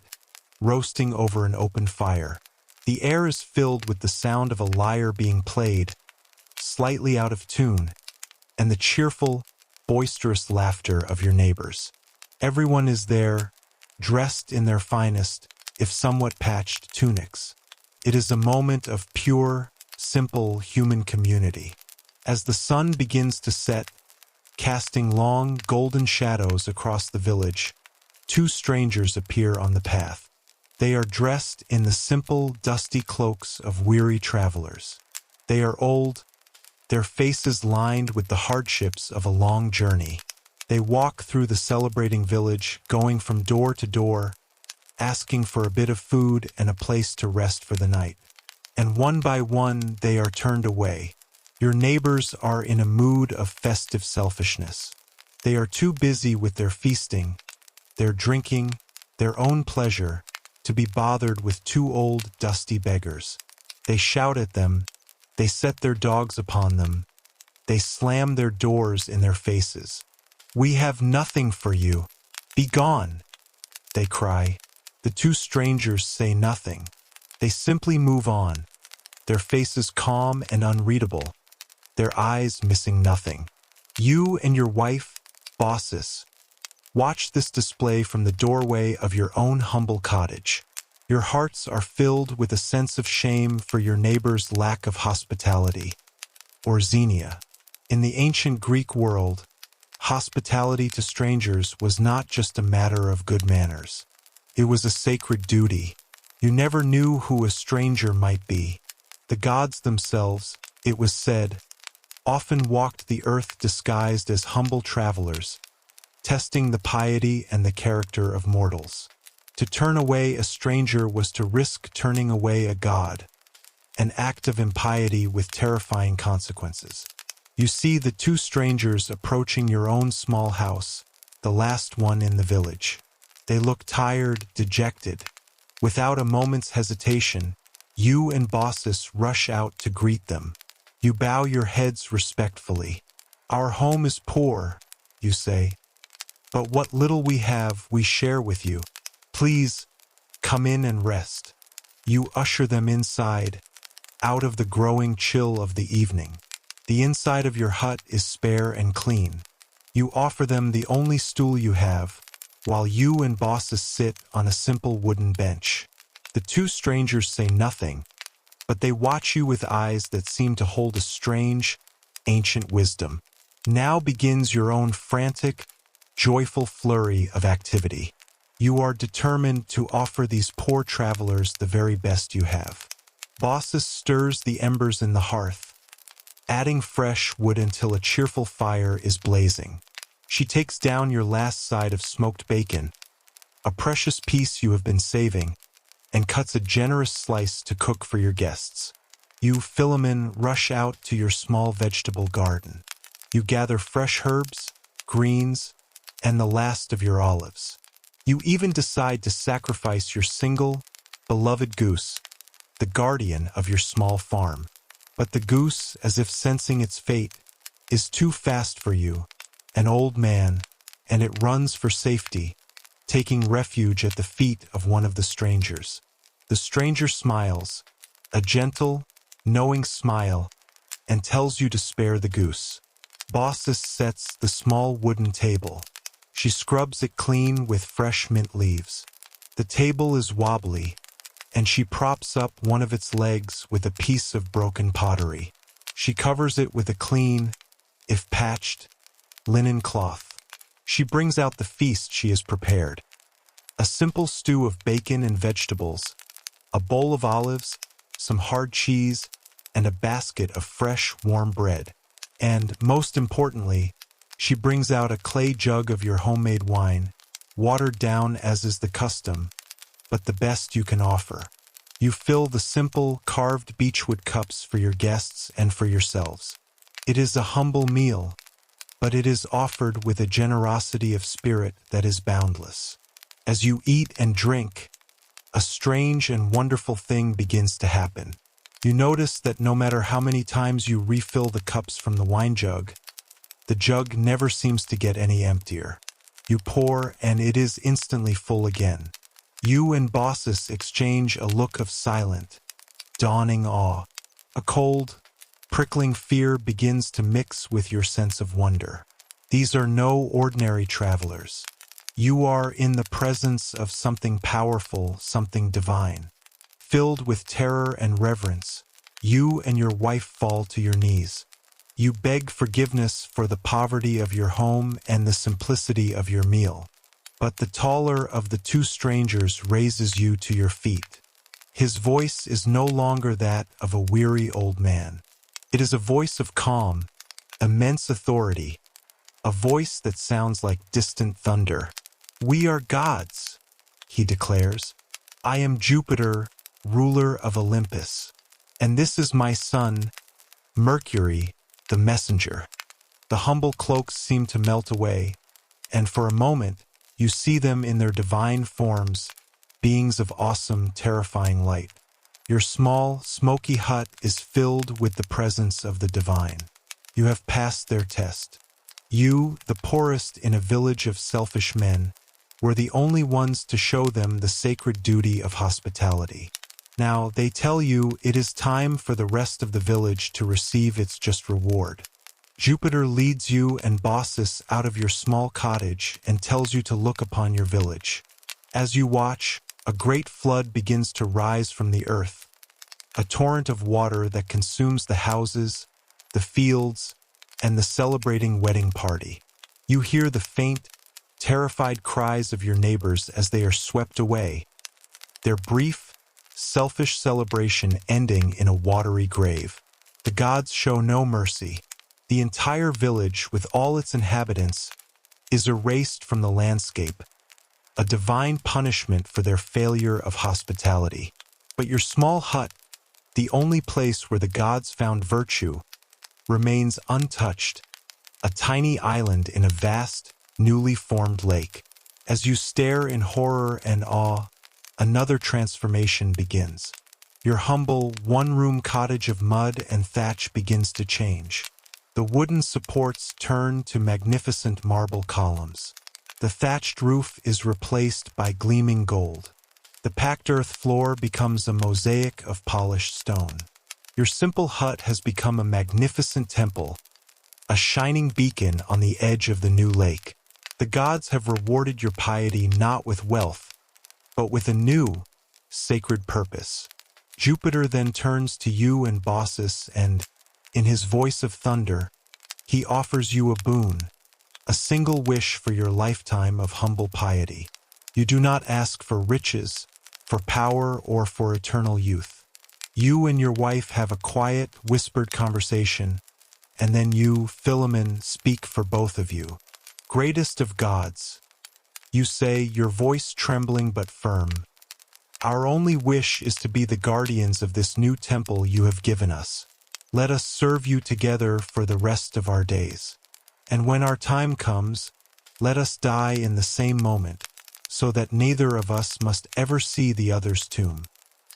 Speaker 1: roasting over an open fire. The air is filled with the sound of a lyre being played, slightly out of tune, and the cheerful, boisterous laughter of your neighbors. Everyone is there, dressed in their finest, if somewhat patched, tunics. It is a moment of pure, simple human community. As the sun begins to set, casting long, golden shadows across the village, two strangers appear on the path. They are dressed in the simple, dusty cloaks of weary travelers. They are old, their faces lined with the hardships of a long journey. They walk through the celebrating village, going from door to door, asking for a bit of food and a place to rest for the night. And one by one, they are turned away. Your neighbors are in a mood of festive selfishness. They are too busy with their feasting, their drinking, their own pleasure, to be bothered with two old, dusty beggars. They shout at them, they set their dogs upon them, they slam their doors in their faces. "We have nothing for you. Be gone," they cry. The two strangers say nothing. They simply move on, their faces calm and unreadable, their eyes missing nothing. You and your wife, Baucis, watch this display from the doorway of your own humble cottage. Your hearts are filled with a sense of shame for your neighbor's lack of hospitality. Or xenia. In the ancient Greek world, hospitality to strangers was not just a matter of good manners. It was a sacred duty. You never knew who a stranger might be. The gods themselves, it was said, often walked the earth disguised as humble travelers, testing the piety and the character of mortals. To turn away a stranger was to risk turning away a god, an act of impiety with terrifying consequences. You see the two strangers approaching your own small house, the last one in the village. They look tired, dejected. Without a moment's hesitation, you and bosses rush out to greet them. You bow your heads respectfully. Our home is poor, you say, but what little we have we share with you. Please, come in and rest. You usher them inside, out of the growing chill of the evening. The inside of your hut is spare and clean. You offer them the only stool you have, while you and bosses sit on a simple wooden bench. The two strangers say nothing, but they watch you with eyes that seem to hold a strange, ancient wisdom. Now begins your own frantic, joyful flurry of activity. You are determined to offer these poor travelers the very best you have. Bosses stirs the embers in the hearth, adding fresh wood until a cheerful fire is blazing. She takes down your last side of smoked bacon, a precious piece you have been saving, and cuts a generous slice to cook for your guests. You, Philemon, rush out to your small vegetable garden. You gather fresh herbs, greens, and the last of your olives. You even decide to sacrifice your single, beloved goose, the guardian of your small farm. But the goose, as if sensing its fate, is too fast for you, an old man, and it runs for safety, taking refuge at the feet of one of the strangers. The stranger smiles, a gentle, knowing smile, and tells you to spare the goose. Bosses sets the small wooden table. She scrubs it clean with fresh mint leaves. The table is wobbly, and she props up one of its legs with a piece of broken pottery. She covers it with a clean, if patched, linen cloth. She brings out the feast she has prepared. A simple stew of bacon and vegetables, a bowl of olives, some hard cheese, and a basket of fresh, warm bread. And, most importantly, she brings out a clay jug of your homemade wine, watered down as is the custom, but the best you can offer. You fill the simple, carved beechwood cups for your guests and for yourselves. It is a humble meal, but it is offered with a generosity of spirit that is boundless. As you eat and drink, a strange and wonderful thing begins to happen. You notice that no matter how many times you refill the cups from the wine jug, the jug never seems to get any emptier. You pour, and it is instantly full again. You and bosses exchange a look of silent, dawning awe. A cold, prickling fear begins to mix with your sense of wonder. These are no ordinary travelers. You are in the presence of something powerful, something divine. Filled with terror and reverence, you and your wife fall to your knees. You beg forgiveness for the poverty of your home and the simplicity of your meal. But the taller of the two strangers raises you to your feet. His voice is no longer that of a weary old man. It is a voice of calm, immense authority, a voice that sounds like distant thunder. "We are gods," he declares. "I am Jupiter, ruler of Olympus, and this is my son, Mercury, the messenger." The humble cloaks seem to melt away, and for a moment you see them in their divine forms, beings of awesome, terrifying light. Your small, smoky hut is filled with the presence of the divine. You have passed their test. You, the poorest in a village of selfish men, were the only ones to show them the sacred duty of hospitality. Now they tell you it is time for the rest of the village to receive its just reward. Jupiter leads you and Baucis out of your small cottage and tells you to look upon your village. As you watch, a great flood begins to rise from the earth, a torrent of water that consumes the houses, the fields, and the celebrating wedding party. You hear the faint, terrified cries of your neighbors as they are swept away, their brief, selfish celebration ending in a watery grave. The gods show no mercy. The entire village, with all its inhabitants, is erased from the landscape, a divine punishment for their failure of hospitality. But your small hut, the only place where the gods found virtue, remains untouched, a tiny island in a vast, newly formed lake. As you stare in horror and awe, another transformation begins. Your humble, one-room cottage of mud and thatch begins to change. The wooden supports turn to magnificent marble columns. The thatched roof is replaced by gleaming gold. The packed earth floor becomes a mosaic of polished stone. Your simple hut has become a magnificent temple, a shining beacon on the edge of the new lake. The gods have rewarded your piety not with wealth, but with a new, sacred purpose. Jupiter then turns to you and Baucis and, in his voice of thunder, he offers you a boon, a single wish for your lifetime of humble piety. You do not ask for riches, for power, or for eternal youth. You and your wife have a quiet, whispered conversation, and then you, Philemon, speak for both of you. Greatest of gods, you say, your voice trembling but firm, our only wish is to be the guardians of this new temple you have given us. Let us serve you together for the rest of our days. And when our time comes, let us die in the same moment, so that neither of us must ever see the other's tomb.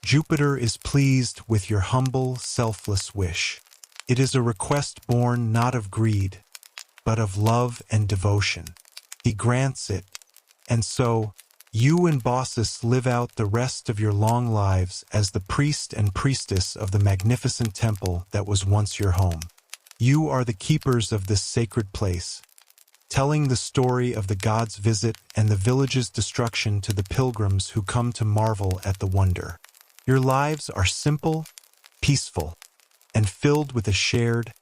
Speaker 1: Jupiter is pleased with your humble, selfless wish. It is a request born not of greed, but of love and devotion. He grants it, and so, you and Baucis live out the rest of your long lives as the priest and priestess of the magnificent temple that was once your home. You are the keepers of this sacred place, telling the story of the gods' visit and the village's destruction to the pilgrims who come to marvel at the wonder. Your lives are simple, peaceful, and filled with a shared,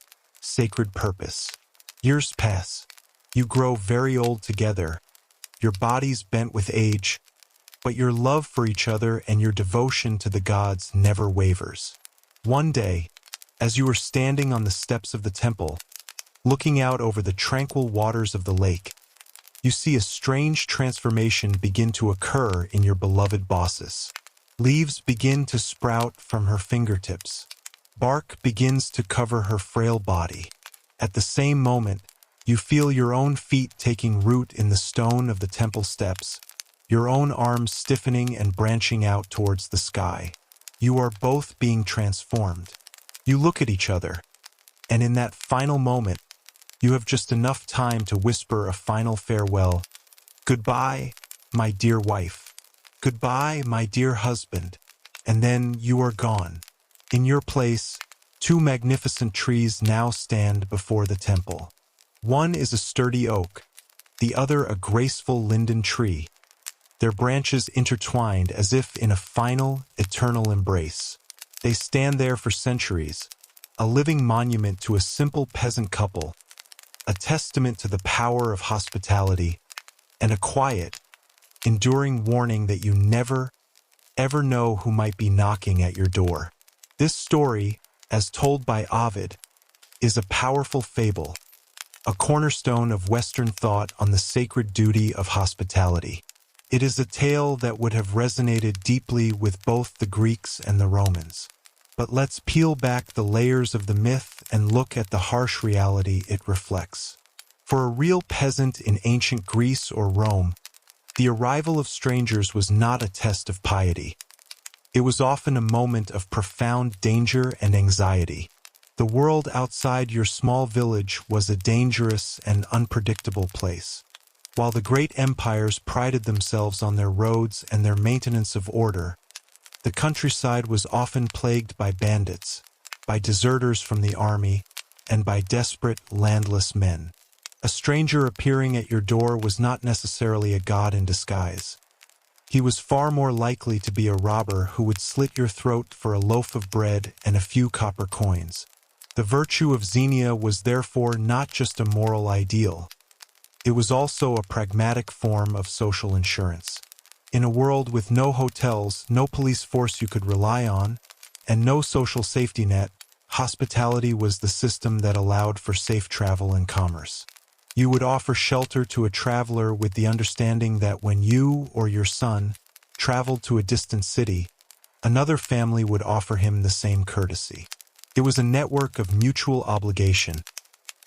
Speaker 1: sacred purpose. Years pass. You grow very old together, your bodies bent with age, but your love for each other and your devotion to the gods never wavers. One day, as you are standing on the steps of the temple, looking out over the tranquil waters of the lake, you see a strange transformation begin to occur in your beloved Baucis. Leaves begin to sprout from her fingertips. Bark begins to cover her frail body. At the same moment, you feel your own feet taking root in the stone of the temple steps, your own arms stiffening and branching out towards the sky. You are both being transformed. You look at each other, and in that final moment, you have just enough time to whisper a final farewell. Goodbye, my dear wife. Goodbye, my dear husband. And then you are gone. In your place, two magnificent trees now stand before the temple. One is a sturdy oak, the other a graceful linden tree, their branches intertwined as if in a final, eternal embrace. They stand there for centuries, a living monument to a simple peasant couple, a testament to the power of hospitality, and a quiet, enduring warning that you never, ever know who might be knocking at your door. This story, as told by Ovid, is a powerful fable, a cornerstone of Western thought on the sacred duty of hospitality. It is a tale that would have resonated deeply with both the Greeks and the Romans. But let's peel back the layers of the myth and look at the harsh reality it reflects. For a real peasant in ancient Greece or Rome, the arrival of strangers was not a test of piety. It was often a moment of profound danger and anxiety. The world outside your small village was a dangerous and unpredictable place. While the great empires prided themselves on their roads and their maintenance of order, the countryside was often plagued by bandits, by deserters from the army, and by desperate, landless men. A stranger appearing at your door was not necessarily a god in disguise. He was far more likely to be a robber who would slit your throat for a loaf of bread and a few copper coins. The virtue of Xenia was therefore not just a moral ideal. It was also a pragmatic form of social insurance. In a world with no hotels, no police force you could rely on, and no social safety net, hospitality was the system that allowed for safe travel and commerce. You would offer shelter to a traveler with the understanding that when you or your son traveled to a distant city, another family would offer him the same courtesy. It was a network of mutual obligation,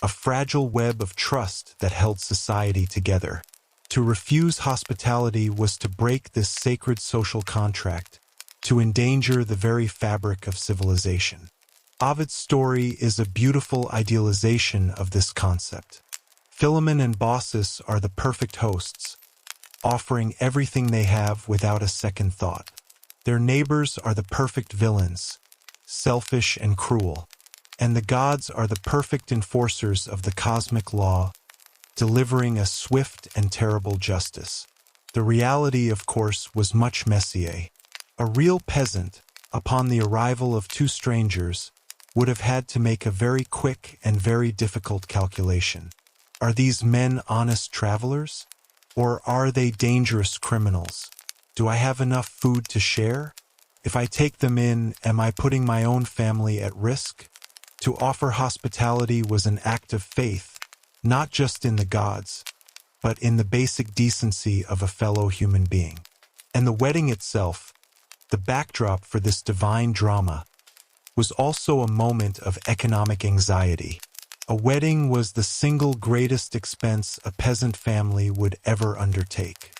Speaker 1: a fragile web of trust that held society together. To refuse hospitality was to break this sacred social contract, to endanger the very fabric of civilization. Ovid's story is a beautiful idealization of this concept. Philemon and Baucis are the perfect hosts, offering everything they have without a second thought. Their neighbors are the perfect villains, selfish and cruel, and the gods are the perfect enforcers of the cosmic law, delivering a swift and terrible justice. The reality, of course, was much messier. A real peasant, upon the arrival of two strangers, would have had to make a very quick and very difficult calculation. Are these men honest travelers? Or are they dangerous criminals? Do I have enough food to share? If I take them in, am I putting my own family at risk? To offer hospitality was an act of faith, not just in the gods, but in the basic decency of a fellow human being. And the wedding itself, the backdrop for this divine drama, was also a moment of economic anxiety. A wedding was the single greatest expense a peasant family would ever undertake.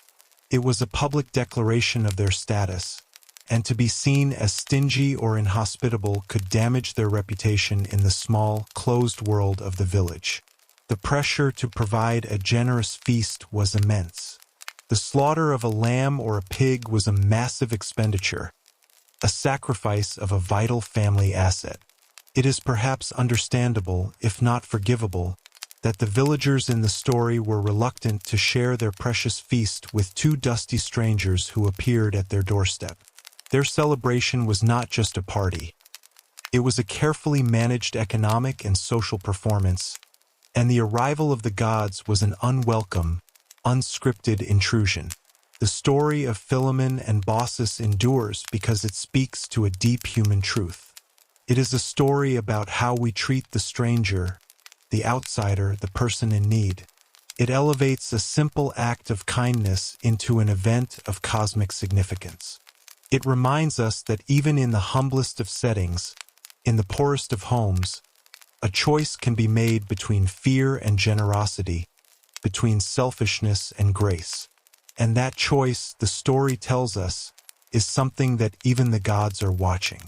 Speaker 1: It was a public declaration of their status, and to be seen as stingy or inhospitable could damage their reputation in the small, closed world of the village. The pressure to provide a generous feast was immense. The slaughter of a lamb or a pig was a massive expenditure, a sacrifice of a vital family asset. It is perhaps understandable, if not forgivable, that the villagers in the story were reluctant to share their precious feast with two dusty strangers who appeared at their doorstep. Their celebration was not just a party. It was a carefully managed economic and social performance, and the arrival of the gods was an unwelcome, unscripted intrusion. The story of Philemon and Baucis endures because it speaks to a deep human truth. It is a story about how we treat the stranger, the outsider, the person in need. It elevates a simple act of kindness into an event of cosmic significance. It reminds us that even in the humblest of settings, in the poorest of homes, a choice can be made between fear and generosity, between selfishness and grace. And that choice, the story tells us, is something that even the gods are watching.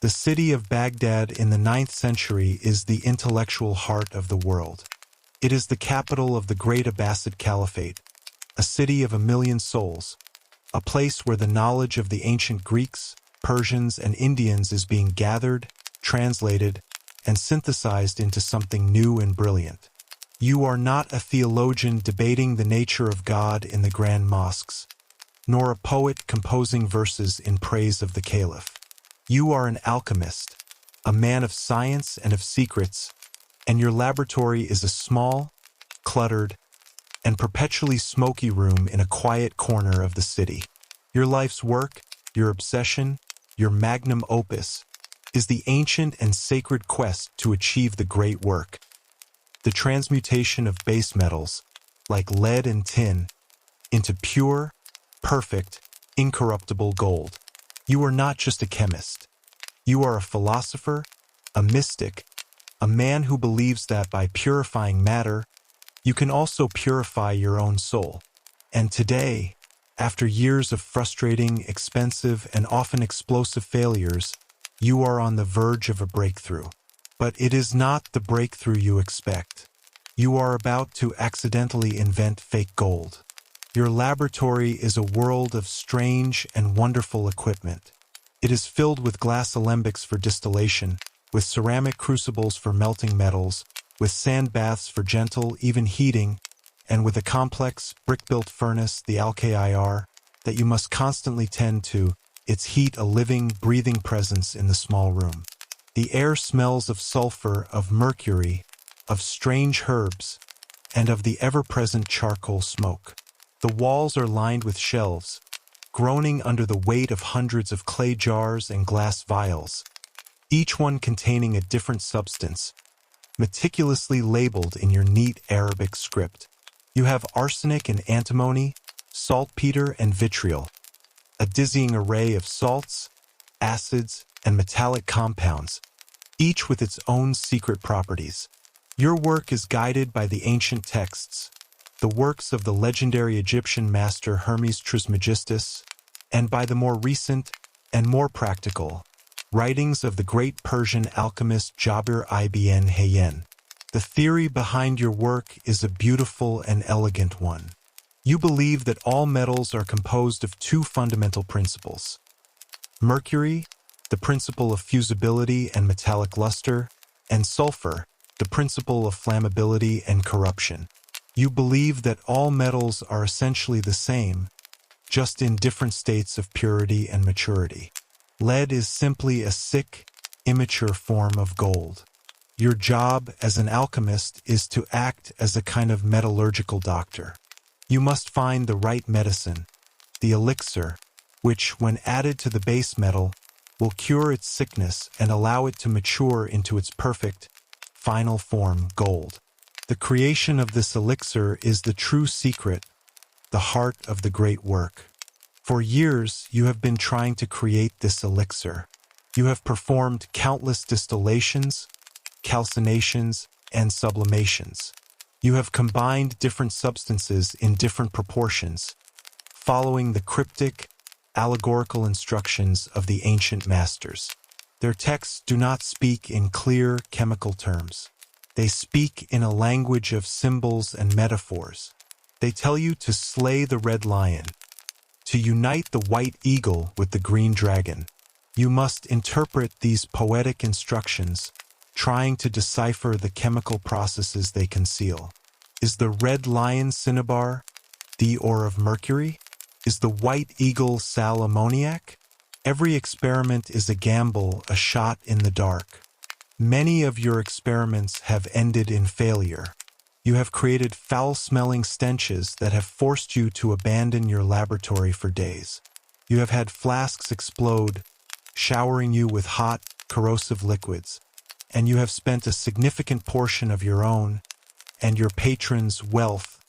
Speaker 1: The city of Baghdad in the 9th century is the intellectual heart of the world. It is the capital of the great Abbasid Caliphate, a city of 1,000,000 souls, a place where the knowledge of the ancient Greeks, Persians, and Indians is being gathered, translated, and synthesized into something new and brilliant. You are not a theologian debating the nature of God in the grand mosques, nor a poet composing verses in praise of the caliph. You are an alchemist, a man of science and of secrets, and your laboratory is a small, cluttered, and perpetually smoky room in a quiet corner of the city. Your life's work, your obsession, your magnum opus, is the ancient and sacred quest to achieve the great work, the transmutation of base metals, like lead and tin, into pure, perfect, incorruptible gold. You are not just a chemist. You are a philosopher, a mystic, a man who believes that by purifying matter, you can also purify your own soul. And today, after years of frustrating, expensive, and often explosive failures, you are on the verge of a breakthrough. But it is not the breakthrough you expect. You are about to accidentally invent fake gold. Your laboratory is a world of strange and wonderful equipment. It is filled with glass alembics for distillation, with ceramic crucibles for melting metals, with sand baths for gentle, even heating, and with a complex, brick-built furnace, the alkir, that you must constantly tend to, its heat a living, breathing presence in the small room. The air smells of sulfur, of mercury, of strange herbs, and of the ever-present charcoal smoke. The walls are lined with shelves, groaning under the weight of hundreds of clay jars and glass vials, each one containing a different substance, meticulously labeled in your neat Arabic script. You have arsenic and antimony, saltpeter and vitriol, a dizzying array of salts, acids, and metallic compounds, each with its own secret properties. Your work is guided by the ancient texts, the works of the legendary Egyptian master Hermes Trismegistus, and by the more recent and more practical writings of the great Persian alchemist Jabir ibn Hayyan. The theory behind your work is a beautiful and elegant one. You believe that all metals are composed of two fundamental principles: mercury, the principle of fusibility and metallic luster, and sulfur, the principle of flammability and corruption. You believe that all metals are essentially the same, just in different states of purity and maturity. Lead is simply a sick, immature form of gold. Your job as an alchemist is to act as a kind of metallurgical doctor. You must find the right medicine, the elixir, which, when added to the base metal, will cure its sickness and allow it to mature into its perfect, final form, gold. The creation of this elixir is the true secret, the heart of the great work. For years, you have been trying to create this elixir. You have performed countless distillations, calcinations, and sublimations. You have combined different substances in different proportions, following the cryptic, allegorical instructions of the ancient masters. Their texts do not speak in clear chemical terms. They speak in a language of symbols and metaphors. They tell you to slay the red lion, to unite the white eagle with the green dragon. You must interpret these poetic instructions, trying to decipher the chemical processes they conceal. Is the red lion cinnabar, the ore of mercury? Is the white eagle sal ammoniac? Every experiment is a gamble, a shot in the dark. Many of your experiments have ended in failure. You have created foul-smelling stenches that have forced you to abandon your laboratory for days. You have had flasks explode, showering you with hot, corrosive liquids, and you have spent a significant portion of your own and your patrons' wealth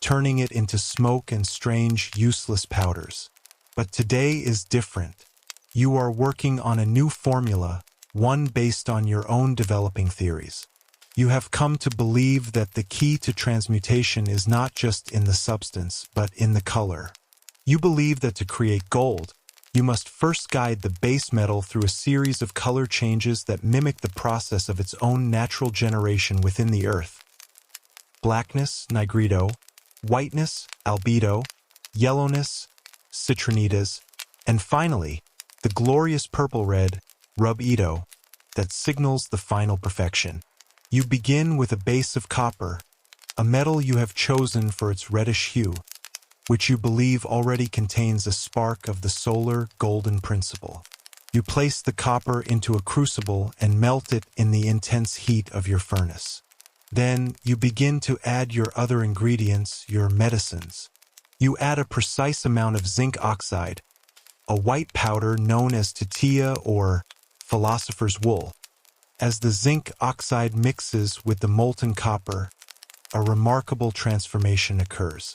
Speaker 1: turning it into smoke and strange, useless powders. But today is different. You are working on a new formula, one based on your own developing theories. You have come to believe that the key to transmutation is not just in the substance, but in the color. You believe that to create gold, you must first guide the base metal through a series of color changes that mimic the process of its own natural generation within the earth. Blackness, nigredo; whiteness, albedo; yellowness, citronides; and finally, the glorious purple-red, rubedo, that signals the final perfection. You begin with a base of copper, a metal you have chosen for its reddish hue, which you believe already contains a spark of the solar golden principle. You place the copper into a crucible and melt it in the intense heat of your furnace. Then you begin to add your other ingredients, your medicines. You add a precise amount of zinc oxide, a white powder known as titilla or philosopher's wool. As the zinc oxide mixes with the molten copper, a remarkable transformation occurs.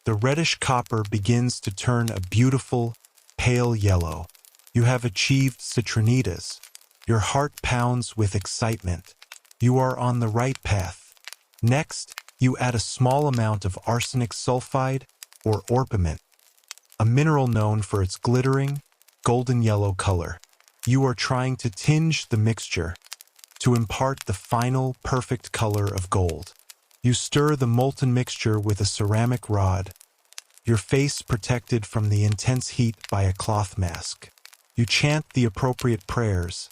Speaker 1: The reddish copper begins to turn a beautiful, pale yellow. You have achieved citronides. Your heart pounds with excitement. You are on the right path. Next, you add a small amount of arsenic sulfide or orpiment, a mineral known for its glittering, golden yellow color. You are trying to tinge the mixture to impart the final, perfect color of gold. You stir the molten mixture with a ceramic rod, your face protected from the intense heat by a cloth mask. You chant the appropriate prayers,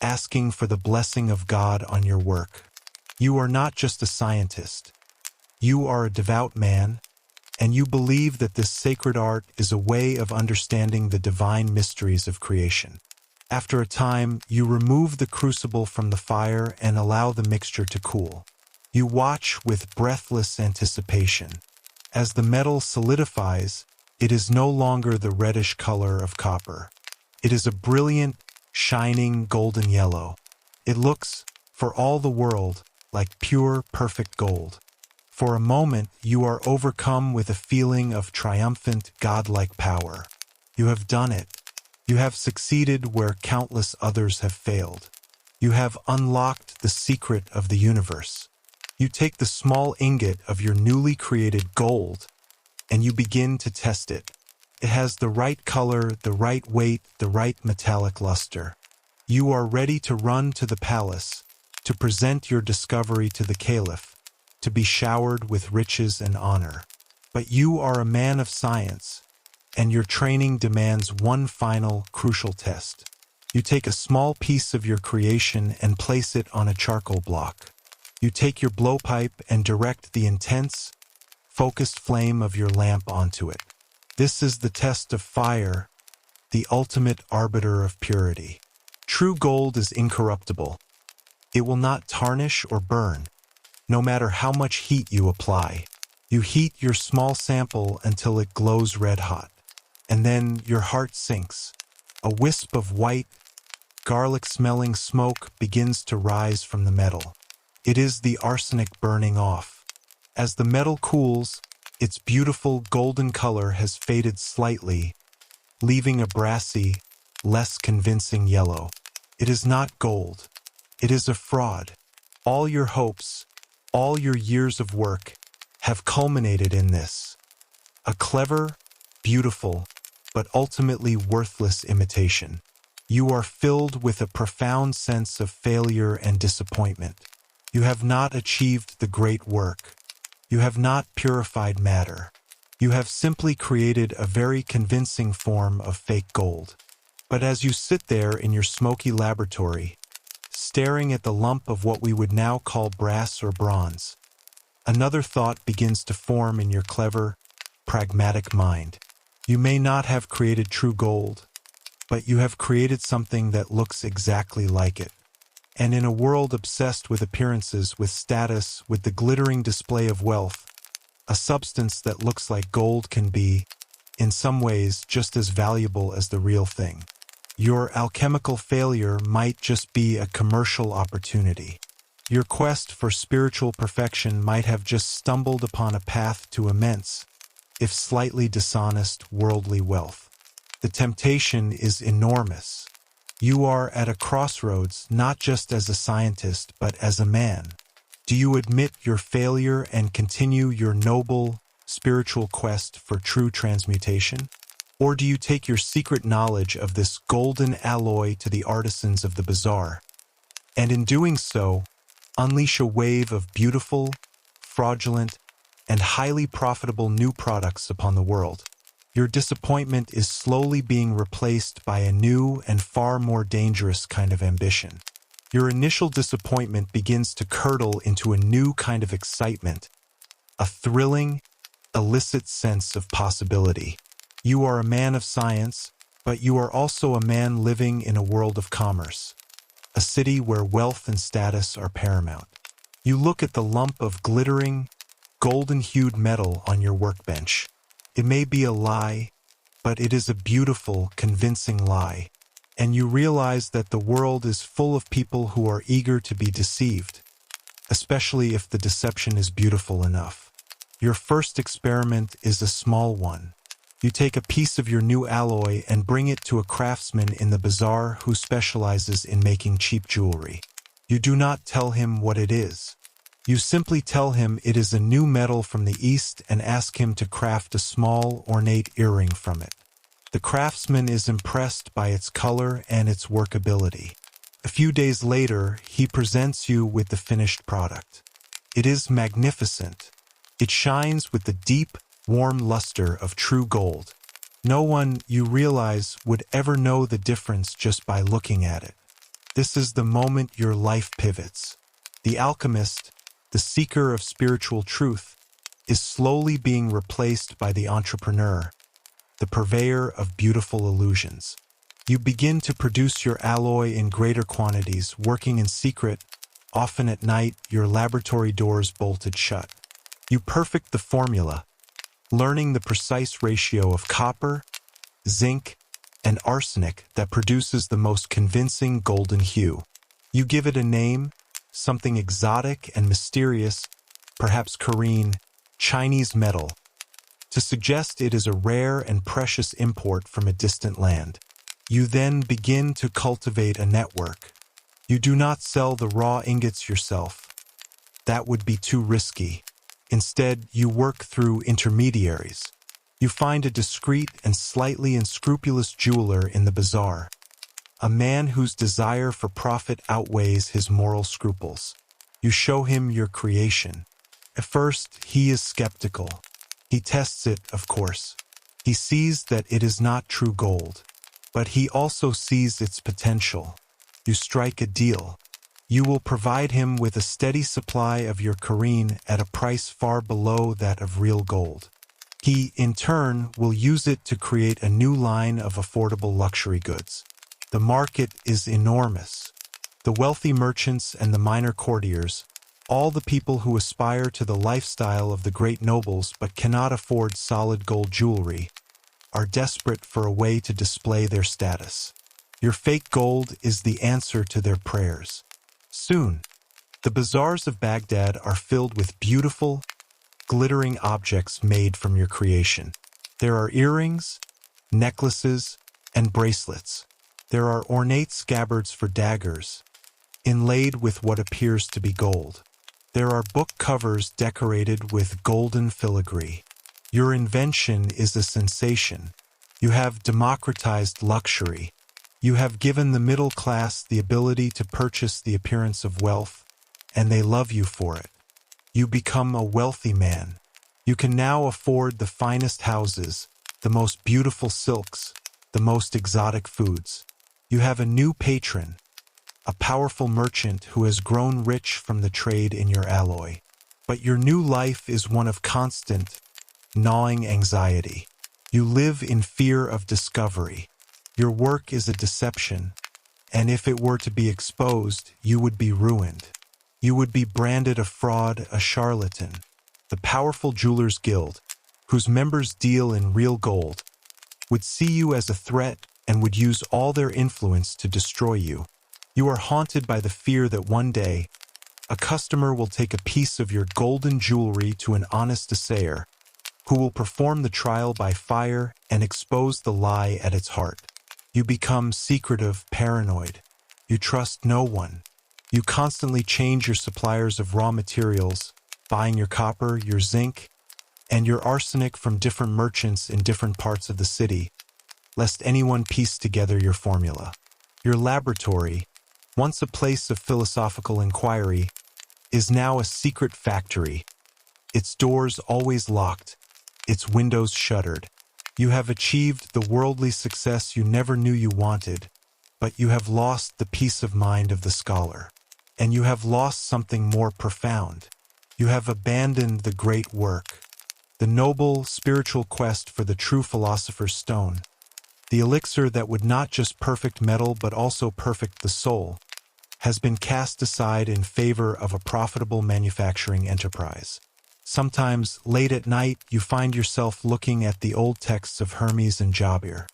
Speaker 1: asking for the blessing of God on your work. You are not just a scientist. You are a devout man, and you believe that this sacred art is a way of understanding the divine mysteries of creation. After a time, you remove the crucible from the fire and allow the mixture to cool. You watch with breathless anticipation. As the metal solidifies, it is no longer the reddish color of copper. It is a brilliant, shining golden yellow. It looks, for all the world, like pure, perfect gold. For a moment, you are overcome with a feeling of triumphant, godlike power. You have done it. You have succeeded where countless others have failed. You have unlocked the secret of the universe. You take the small ingot of your newly created gold, and you begin to test it. It has the right color, the right weight, the right metallic luster. You are ready to run to the palace, to present your discovery to the caliph, to be showered with riches and honor. But you are a man of science, and your training demands one final, crucial test. You take a small piece of your creation and place it on a charcoal block. You take your blowpipe and direct the intense, focused flame of your lamp onto it. This is the test of fire, the ultimate arbiter of purity. True gold is incorruptible. It will not tarnish or burn, no matter how much heat you apply. You heat your small sample until it glows red hot. And then your heart sinks. A wisp of white, garlic-smelling smoke begins to rise from the metal. It is the arsenic burning off. As the metal cools, its beautiful golden color has faded slightly, leaving a brassy, less convincing yellow. It is not gold. It is a fraud. All your hopes, all your years of work, have culminated in this. A clever, beautiful, but ultimately worthless imitation. You are filled with a profound sense of failure and disappointment. You have not achieved the great work. You have not purified matter. You have simply created a very convincing form of fake gold. But as you sit there in your smoky laboratory, staring at the lump of what we would now call brass or bronze, another thought begins to form in your clever, pragmatic mind. You may not have created true gold, but you have created something that looks exactly like it. And in a world obsessed with appearances, with status, with the glittering display of wealth, a substance that looks like gold can be, in some ways, just as valuable as the real thing. Your alchemical failure might just be a commercial opportunity. Your quest for spiritual perfection might have just stumbled upon a path to immense, if slightly dishonest, worldly wealth. The temptation is enormous. You are at a crossroads, not just as a scientist, but as a man. Do you admit your failure and continue your noble, spiritual quest for true transmutation? Or do you take your secret knowledge of this golden alloy to the artisans of the bazaar, and in doing so, unleash a wave of beautiful, fraudulent, and highly profitable new products upon the world? Your disappointment is slowly being replaced by a new and far more dangerous kind of ambition. Your initial disappointment begins to curdle into a new kind of excitement, a thrilling, illicit sense of possibility. You are a man of science, but you are also a man living in a world of commerce, a city where wealth and status are paramount. You look at the lump of glittering, golden-hued metal on your workbench. It may be a lie, but it is a beautiful, convincing lie. And you realize that the world is full of people who are eager to be deceived, especially if the deception is beautiful enough. Your first experiment is a small one. You take a piece of your new alloy and bring it to a craftsman in the bazaar who specializes in making cheap jewelry. You do not tell him what it is. You simply tell him it is a new metal from the East and ask him to craft a small, ornate earring from it. The craftsman is impressed by its color and its workability. A few days later, he presents you with the finished product. It is magnificent. It shines with the deep, warm luster of true gold. No one, you realize, would ever know the difference just by looking at it. This is the moment your life pivots. The alchemist, the seeker of spiritual truth, is slowly being replaced by the entrepreneur, the purveyor of beautiful illusions. You begin to produce your alloy in greater quantities, working in secret, often at night, your laboratory doors bolted shut. You perfect the formula, learning the precise ratio of copper, zinc, and arsenic that produces the most convincing golden hue. You give it a name, something exotic and mysterious, perhaps Korean, Chinese metal, to suggest it is a rare and precious import from a distant land. You then begin to cultivate a network. You do not sell the raw ingots yourself. That would be too risky. Instead, you work through intermediaries. You find a discreet and slightly unscrupulous jeweler in the bazaar, a man whose desire for profit outweighs his moral scruples. You show him your creation. At first, he is skeptical. He tests it, of course. He sees that it is not true gold, but he also sees its potential. You strike a deal. You will provide him with a steady supply of your Korean at a price far below that of real gold. He, in turn, will use it to create a new line of affordable luxury goods. The market is enormous. The wealthy merchants and the minor courtiers, all the people who aspire to the lifestyle of the great nobles but cannot afford solid gold jewelry, are desperate for a way to display their status. Your fake gold is the answer to their prayers. Soon, the bazaars of Baghdad are filled with beautiful, glittering objects made from your creation. There are earrings, necklaces, and bracelets. There are ornate scabbards for daggers, inlaid with what appears to be gold. There are book covers decorated with golden filigree. Your invention is a sensation. You have democratized luxury. You have given the middle class the ability to purchase the appearance of wealth, and they love you for it. You become a wealthy man. You can now afford the finest houses, the most beautiful silks, the most exotic foods. You have a new patron, a powerful merchant who has grown rich from the trade in your alloy. But your new life is one of constant, gnawing anxiety. You live in fear of discovery. Your work is a deception, and if it were to be exposed, you would be ruined. You would be branded a fraud, a charlatan. The powerful Jewelers Guild, whose members deal in real gold, would see you as a threat and would use all their influence to destroy you. You are haunted by the fear that one day, a customer will take a piece of your golden jewelry to an honest assayer, who will perform the trial by fire and expose the lie at its heart. You become secretive, paranoid. You trust no one. You constantly change your suppliers of raw materials, buying your copper, your zinc, and your arsenic from different merchants in different parts of the city, lest anyone piece together your formula. Your laboratory, once a place of philosophical inquiry, is now a secret factory, its doors always locked, its windows shuttered. You have achieved the worldly success you never knew you wanted, but you have lost the peace of mind of the scholar. And you have lost something more profound. You have abandoned the great work, the noble spiritual quest for the true philosopher's stone, the elixir that would not just perfect metal but also perfect the soul, has been cast aside in favor of a profitable manufacturing enterprise. Sometimes, late at night, you find yourself looking at the old texts of Hermes and Jabir.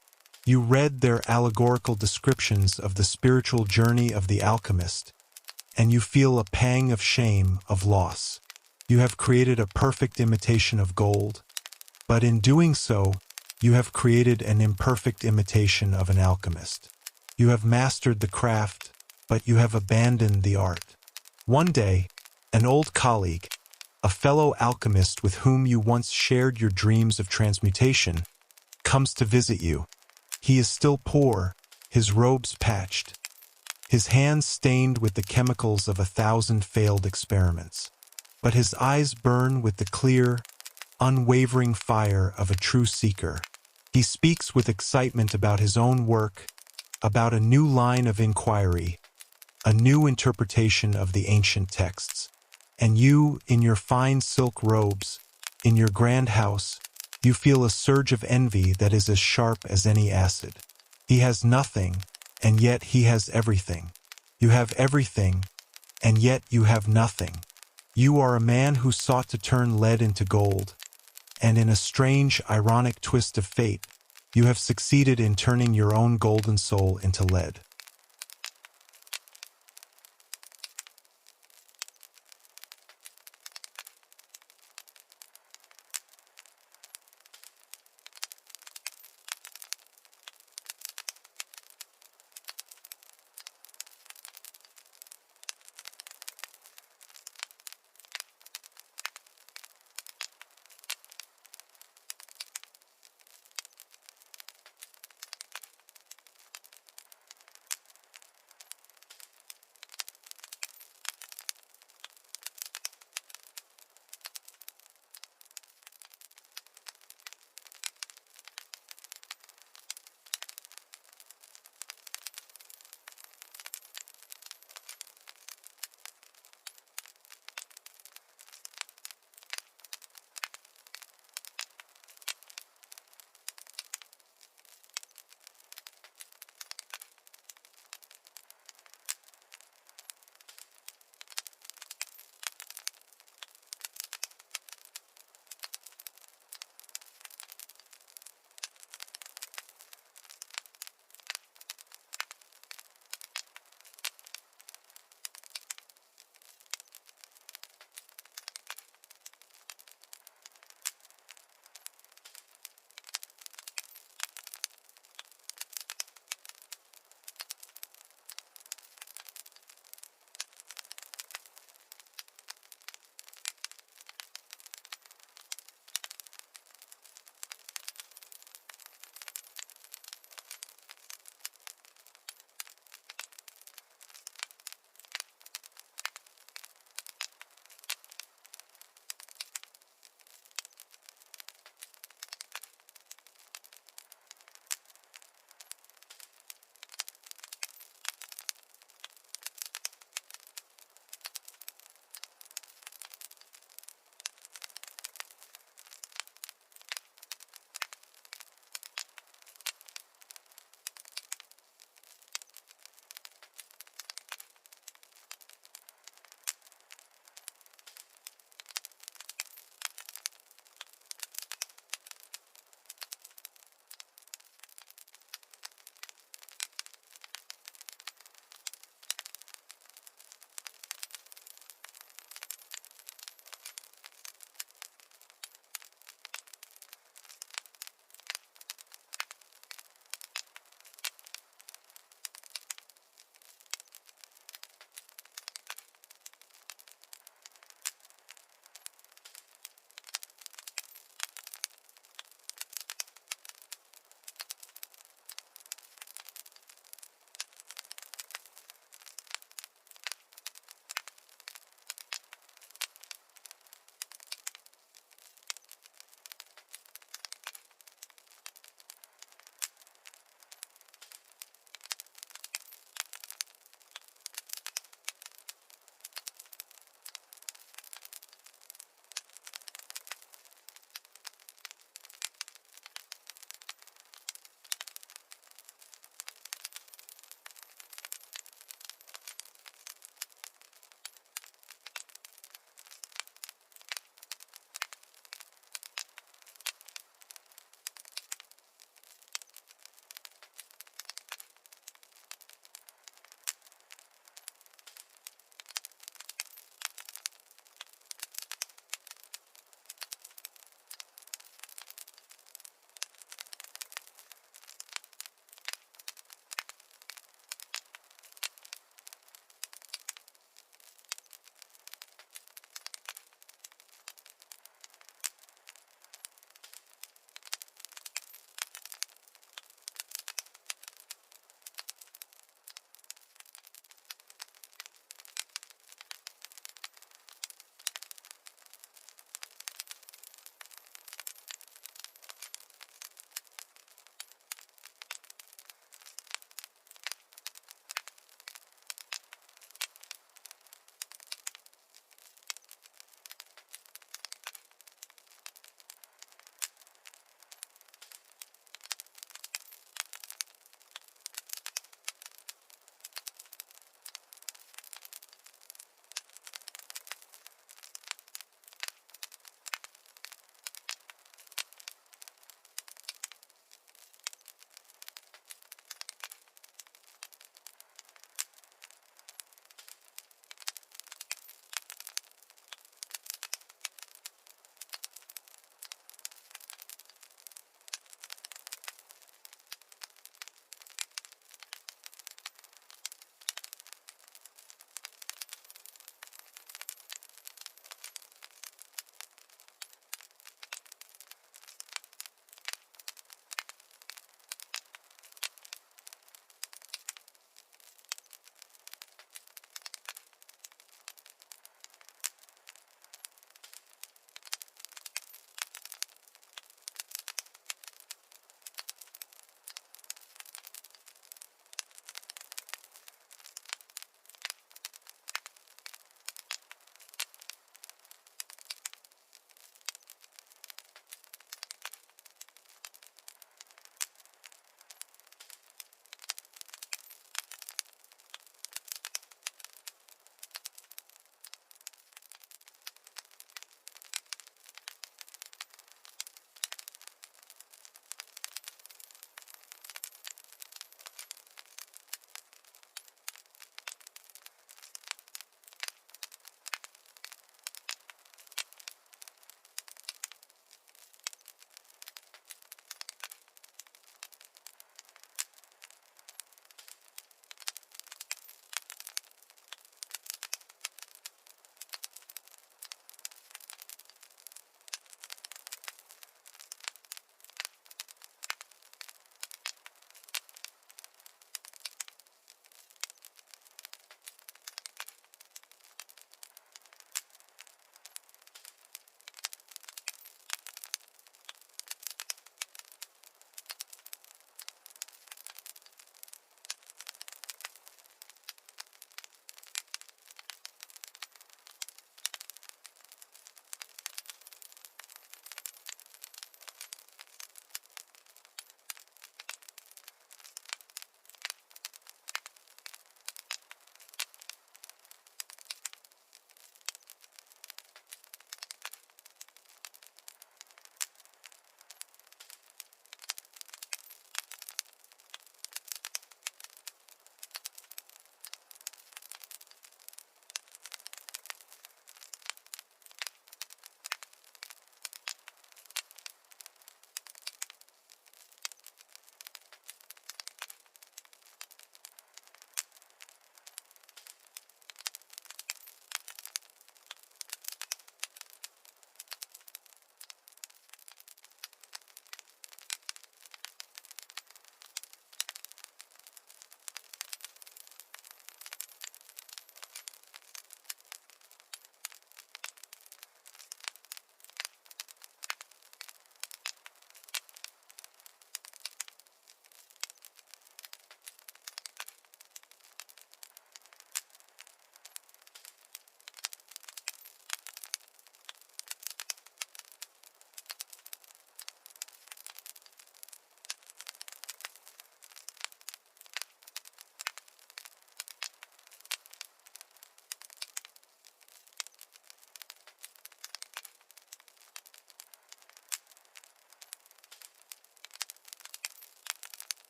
Speaker 1: You read their allegorical descriptions of the spiritual journey of the alchemist, and you feel a pang of shame, of loss. You have created a perfect imitation of gold, but in doing so, you have created an imperfect imitation of an alchemist. You have mastered the craft, but you have abandoned the art. One day, an old colleague, a fellow alchemist with whom you once shared your dreams of transmutation, comes to visit you. He is still poor, his robes patched, his hands stained with the chemicals of 1,000 failed experiments. But his eyes burn with the clear, unwavering fire of a true seeker. He speaks with excitement about his own work, about a new line of inquiry, a new interpretation of the ancient texts. And you, in your fine silk robes, In your grand house, you feel a surge of envy that is as sharp as any acid. He has nothing, and yet he has everything. You have everything, and yet you have nothing. You are a man who sought to turn lead into gold, and in a strange, ironic twist of fate, you have succeeded in turning your own golden soul into lead.